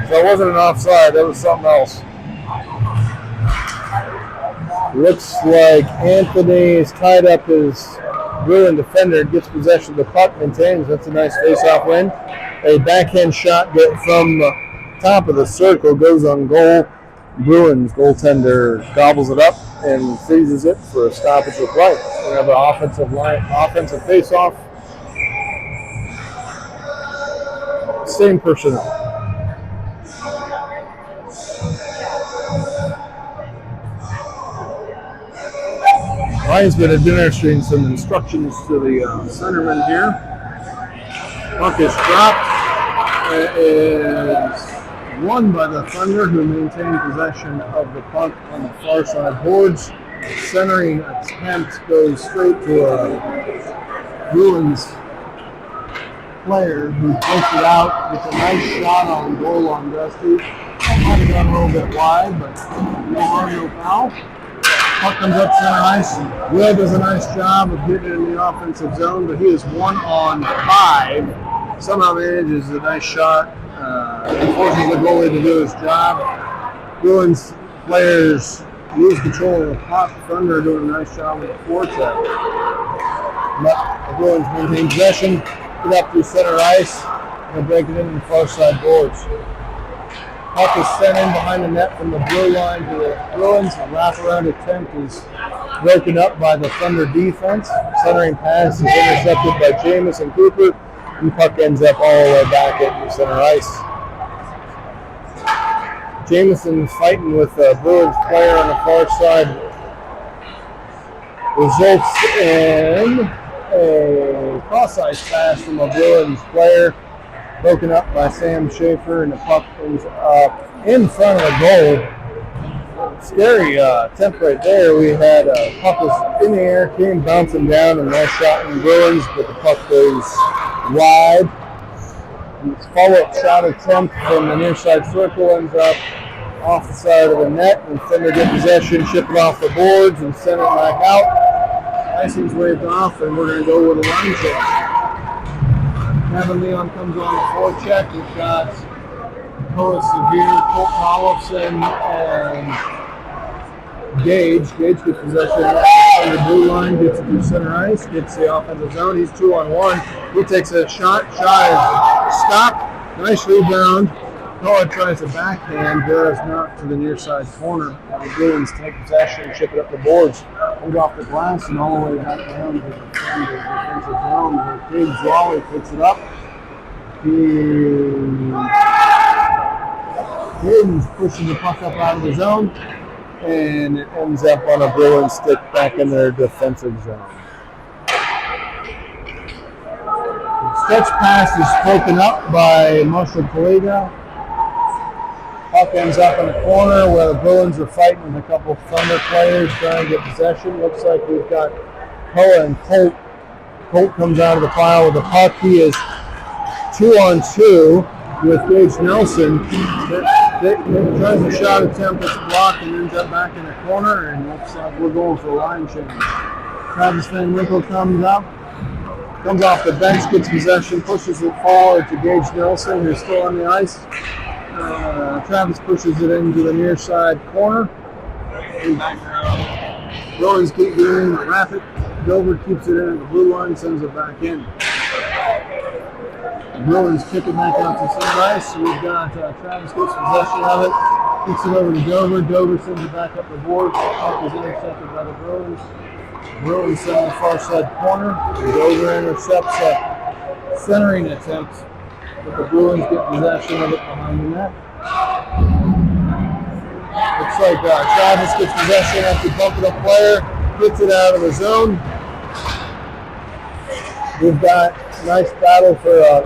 Speaker 1: So it wasn't an offside. That was something else. Looks like Anthony is tied up his Bruin defender, gets possession of the puck, maintains. That's a nice face-off win. A backhand shot from the top of the circle goes on goal. Bruins goaltender gobbles it up and freezes it for a stoppage of play. We have an offensive face-off. Same personnel. Ryan's been administering some instructions to the centerman here. Puck is dropped. It is won by the Thunder, who maintain possession of the puck on the far side boards. Centering attempt goes straight to a Bruins player who takes it out. Gets a nice shot on goal on Dusty. Might have gone a little bit wide, but no harm, no foul. Puck comes up center ice. Will does a nice job of getting it in the offensive zone, but he is 1-on-5. Somehow manages a nice shot. Forces the goalie to do his job. Bruins players lose control of the puck. Thunder doing a nice job with the forecheck. But the Bruins maintain possession. Get up through center ice and break it into the far side boards. Puck is sent in behind the net from the blue line to the Bruins. A wraparound attempt is broken up by the Thunder defense. Centering pass is intercepted by Jamison Cooper. And puck ends up all the way back at center ice. Jamison fighting with a Bruins player on the far side. Results in a cross-ice pass from a Bruins player. Broken up by Sam Schaefer, and the puck ends up in front of the goal. Scary attempt right there. We had puck was in the air, came bouncing down, and nice shot in Bruins, but the puck goes wide. And this follow-up shot attempt from the near side circle ends up off the side of the net, and Thunder get possession, ship it off the boards, and send it back out. Icing's waved off, and we're going to go with a line check. Kevin Leon comes on the forecheck. We've got Koa Severe, Colt Tollefson, and Gage. Gage gets possession on the blue line, gets it through center ice, gets the offensive zone. He's 2-on-1. He takes a shot. Shot is stopped. Nice rebound. Koa tries a backhand. Does not to the near side corner. The Bruins take possession and ship it up the boards. Hold off the glass and all the way back down to the defensive zone where Cage Lawley picks it up. Hayden's pushing the puck up out of the zone, and it ends up on a Bruins stick back in their defensive zone. The stretch pass is broken up by Marshall Kaliga. Puck ends up in the corner where the Bruins are fighting with a couple of Thunder players trying to get possession. Looks like we've got Koa and Colt. Colt comes out of the pile with the puck. He is 2-on-2 with Gage Nelson. Tries a shot attempt that's blocked and ends up back in the corner, and looks like we're going for a line change. Travis Van Winkle comes off the bench, gets possession, pushes it forward to Gage Nelson, who's still on the ice. Travis pushes it into the near side corner. Bruins keep doing rapid. Dover keeps it in at the blue line, sends it back in. The Bruins kick it back out to center ice. So we've got Travis gets possession of it, kicks it over to Dover. Dover sends it back up the board. Puck is intercepted by the Bruins. Bruins on the far side corner. Dover intercepts a centering attempt, but the Bruins get possession of it behind the net. Looks like Travis gets possession after bumping a player, gets it out of the zone. We've got a nice battle for the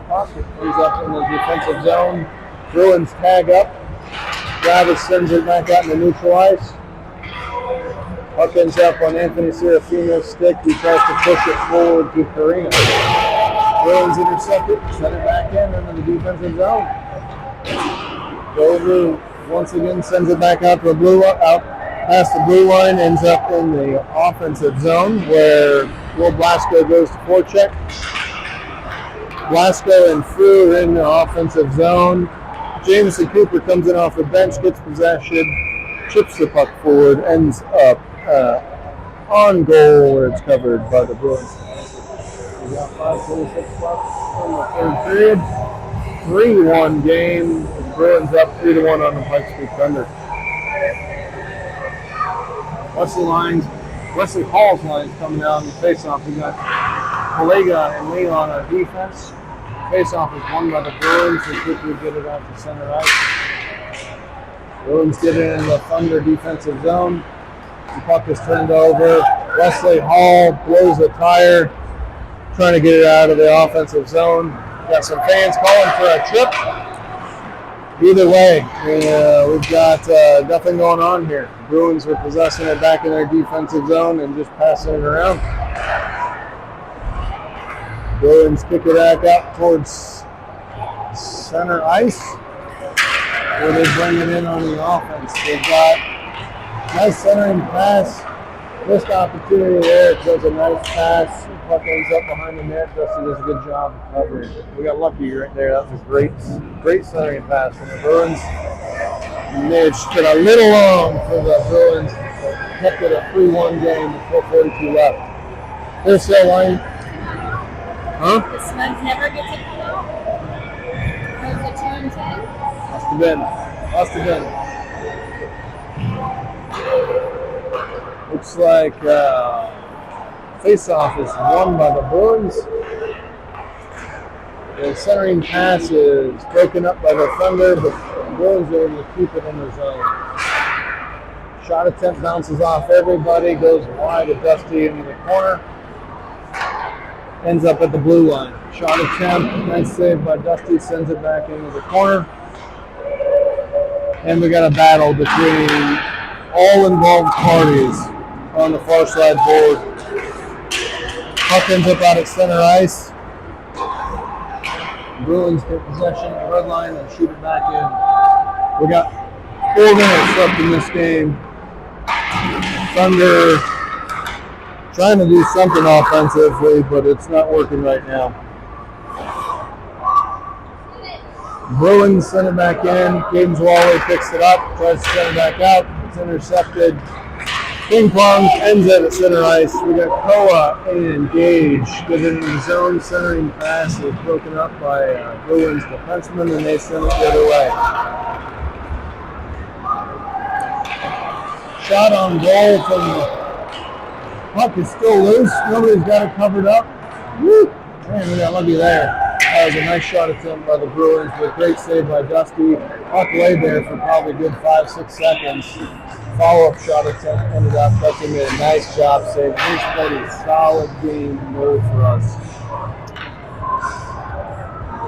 Speaker 1: puck. It comes up in the defensive zone. Bruins tag up. Travis sends it back out in the neutral ice. Puck ends up on Anthony Serafino's stick. He tries to push it forward to Carino. Bruins intercept it, send it back in into the defensive zone. Dover once again sends it back out to the out past the blue line, ends up in the offensive zone where Will Blasco goes to forecheck. Blasco and Frew are in the offensive zone. Jamison Cooper comes in off the bench, gets possession, chips the puck forward, ends up on goal where it's covered by the Bruins. We got 5:26 left in the third period. 3-1 game. The Bruins up 3-1 on the Pikes Peak Thunder. Wesley Hall's lines coming out in the faceoff. We got Kalega and Leon on defense. Faceoff is won by the Bruins. They quickly get it out to center ice. Bruins get it in the Thunder defensive zone. The puck is turned over. Wesley Hall blows a tire, trying to get it out of the offensive zone. Got some fans calling for a trip. Either way, we've got nothing going on here. The Bruins are possessing it back in their defensive zone and just passing it around. Bruins kick it back out towards center ice, where they bring it in on the offense. They've got nice centering pass. Missed opportunity there. It does a nice pass. The puck ends up behind the net. Dusty does a good job of covering it. We got lucky right there. That was a great centering pass from the Bruins. It's been a little long for the Bruins. Kept it a 3-1 game with 4:42 left. There's still line. Huh?
Speaker 2: The Smugs never get to come out? Or is it 2-10?
Speaker 1: Must have been. Looks like face-off is won by the Bruins. The centering pass is broken up by the Thunder, but the Bruins are able to keep it in their zone. Shot attempt bounces off everybody, goes wide to Dusty into the corner. Ends up at the blue line. Shot attempt, nice save by Dusty, sends it back into the corner. And we got a battle between all involved parties on the far side board. Puck ends up out at center ice. Bruins get possession of the red line and shoot it back in. We got 4 minutes left in this game. Thunder trying to do something offensively, but it's not working right now. Bruins send it back in. Caden Wally picks it up, tries to send it back out. It's intercepted. Ping pong ends at center ice. We got Koa and Gage get in the zone. Centering pass is broken up by Bruins defenseman, and they send it the other way. Shot on goal from the puck is still loose. Nobody's got it covered up. Woo! Man, we got lucky there. That was a nice shot attempt by the Bruins, but great save by Dusty. Puck lay there for probably a good 5-6 seconds. Follow-up shot attempt ended up. Dusty made a nice job save. He's played a solid game goal for us.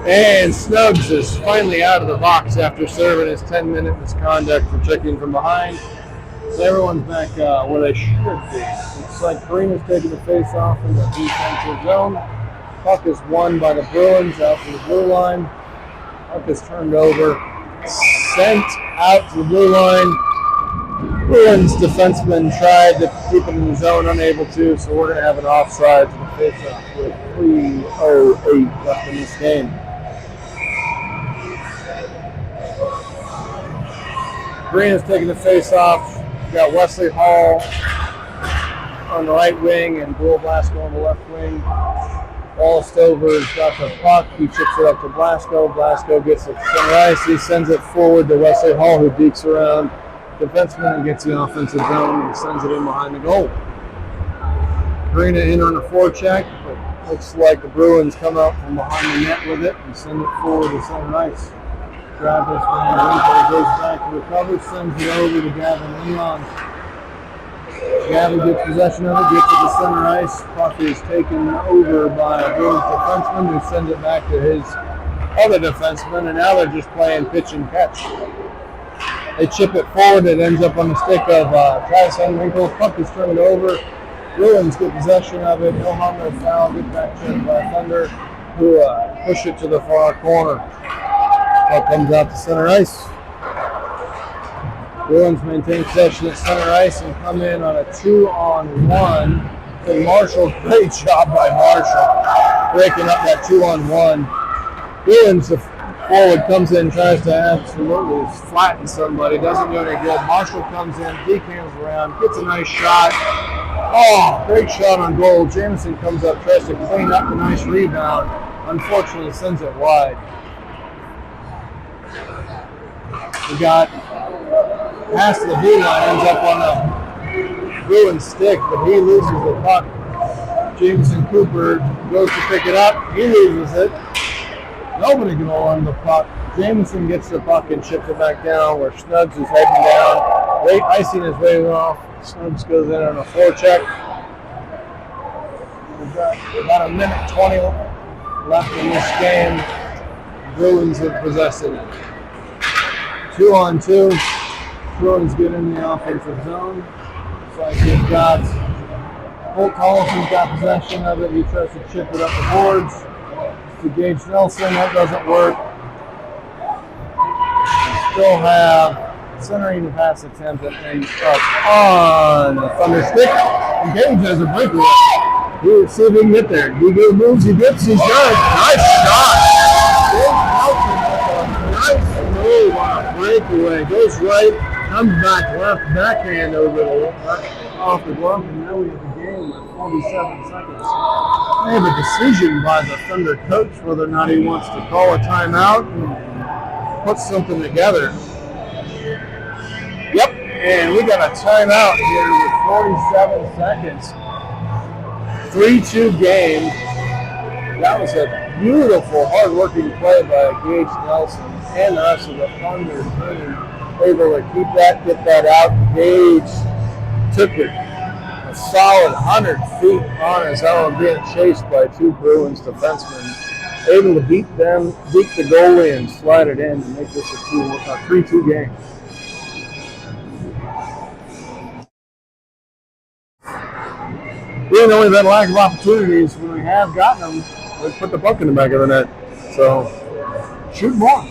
Speaker 1: And Snugs is finally out of the box after serving his 10-minute misconduct for checking from behind. So everyone's back where they should be. Looks like Kareem is taking the face off in the defensive zone. Puck is won by the Bruins out to the blue line. Puck is turned over, sent out to the blue line. Bruins defenseman tried to keep it in the zone, unable to, so we're going to have an offside to the face-off with 3:08 left in this game. Green is taking the face-off. We've got Wesley Hall on the right wing and Will Blasco on the left wing. Wallace Stover's got the puck. He chips it up to Blasco. Blasco gets it to center ice. He sends it forward to Wesley Hall, who dekes around defenseman and gets the offensive zone and sends it in behind the goal. Karina in on a forecheck, but looks like the Bruins come out from behind the net with it and send it forward to center ice. Travis Van Winkle goes back to recover, sends it over to Gavin Leon. Gavin gets possession of it, gets it to center ice. Puck is taken over by a Bruins defenseman who sends it back to his other defenseman, and now they're just playing pitch and catch. They chip it forward, it ends up on the stick of Travis Van Winkle. Puck is turned over. Bruins get possession of it. No harm, no foul. Good back check by Thunder, who push it to the far corner. Puck comes out to center ice. Bruins maintain possession at center ice and come in on a 2-on-1. And Marshall, great job by Marshall, breaking up that 2-on-1. Bruins, the forward, comes in, tries to absolutely flatten somebody, doesn't do any good. Marshall comes in, decampers around, gets a nice shot. Oh, great shot on goal. Jameson comes up, tries to clean up the nice rebound. Unfortunately, sends it wide. We got pass to the blue line, ends up on a Bruins stick, but he loses the puck. Jameson Cooper goes to pick it up. He loses it. Nobody can hold on the puck. Jameson gets the puck and chips it back down where Snugs is heading down. Late icing is waving off. Snugs goes in on a forecheck. We've got about 1:20 left in this game. Bruins have possessed it. 2-on-2. Bruins get in the offensive zone. Looks like we've got Holt Collison's got possession of it. He tries to chip it up the boards to Gage Nelson. That doesn't work. We still have centering pass attempt that ends up on the Thunder stick. And Gage has a breakaway. We'll see if he can get there. He moves, he gets, he's got it. Nice shot. Nice move on a breakaway. Goes right, comes back left, backhand over the off the glove, and now we have the game with 47 seconds. They have a decision by the Thunder coach whether or not he wants to call a timeout put something together. Yep, and we got a timeout here with 47 seconds. 3-2 game. That was a beautiful, hard-working play by Gage Nelson and the rest of the Thunder team. Able to keep that, get that out. Gage took it a solid 100 feet on his own, being chased by two Bruins defensemen. Able to beat the goalie and slide it in to make this a 3-2 game. We know we've had a lack of opportunities. When we have gotten them, we put the puck in the back of the net. So, shoot more. All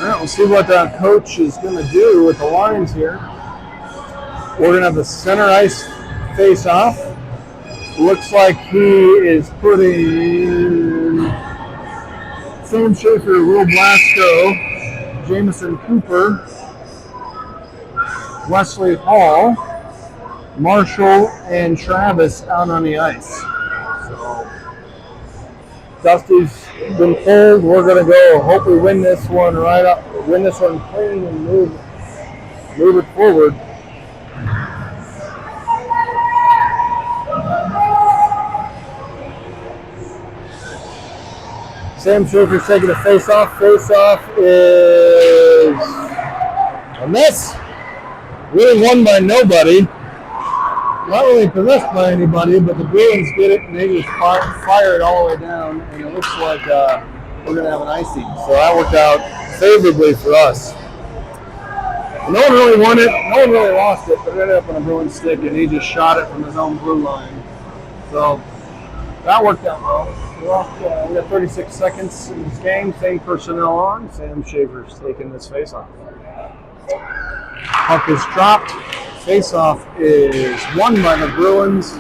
Speaker 1: right, we'll see what coach is going to do with the lines here. We're going to have the center ice face-off. Looks like he is putting Sam Schaefer, Will Blasco, Jamison Cooper, Wesley Hall, Marshall, and Travis out on the ice. So Dusty's been pulled. We're going to go hope we win this one win this one clean and move it forward. Sam Schaefer's taking a face-off. Face-off is a miss. Really won by nobody. Not really possessed by anybody, but the Bruins get it and they just fire it all the way down, and it looks like we're going to have an icing. So that worked out favorably for us. No one really won it. No one really lost it, but it ended up on a Bruins stick, and he just shot it from his own blue line. So that worked out well. We got 36 seconds in this game. Same personnel on. Sam Schaefer's taking this face-off. Puck is dropped. Face-off is won by the Bruins.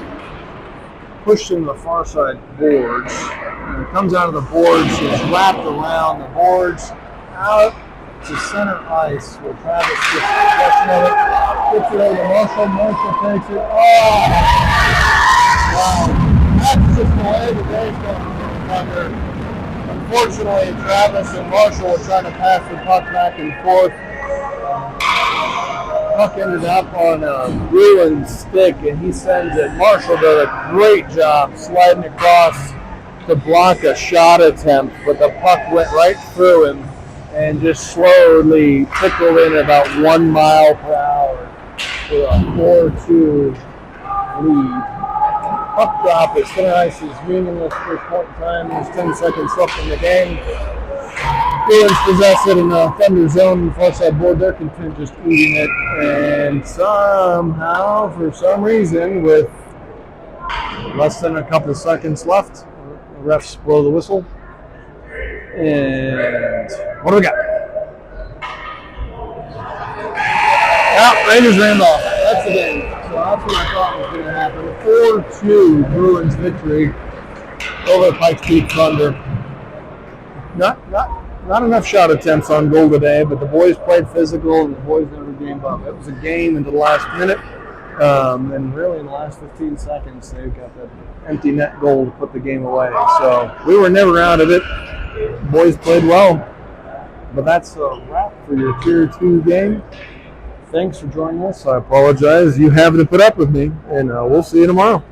Speaker 1: Pushed into the far side boards. And it comes out of the boards. It's wrapped around the boards. Out to center ice where Travis gets possession of it. Gets it over to Marshall. Marshall takes it. Oh! Wow. That's just the way the day's going for the Thunder. Unfortunately, Travis and Marshall were trying to pass the puck back and forth. Puck ended up on a Bruins stick, and he sends it. Marshall did a great job sliding across to block a shot attempt, but the puck went right through him and just slowly trickled in about 1 mile per hour for a 4-2 lead. Puck drop at center ice is meaningless at this point in time. There's 10 seconds left in the game. Bruins possess it in the Thunder zone, far side board. They're content just eating it. And somehow, for some reason, with less than a couple of seconds left, the refs blow the whistle. And what do we got? Yeah, Rangers ran off. That's the game. So that's what I thought was going to happen. 4-2 Bruins victory over the Pikes Peak Thunder. Not enough shot attempts on goal today, but the boys played physical and the boys never gave up. It was a game into the last minute, and really in the last 15 seconds, they got that empty net goal to put the game away. So we were never out of it. The boys played well, but that's a wrap for your Tier 2 game. Thanks for joining us. I apologize you having to put up with me, and we'll see you tomorrow.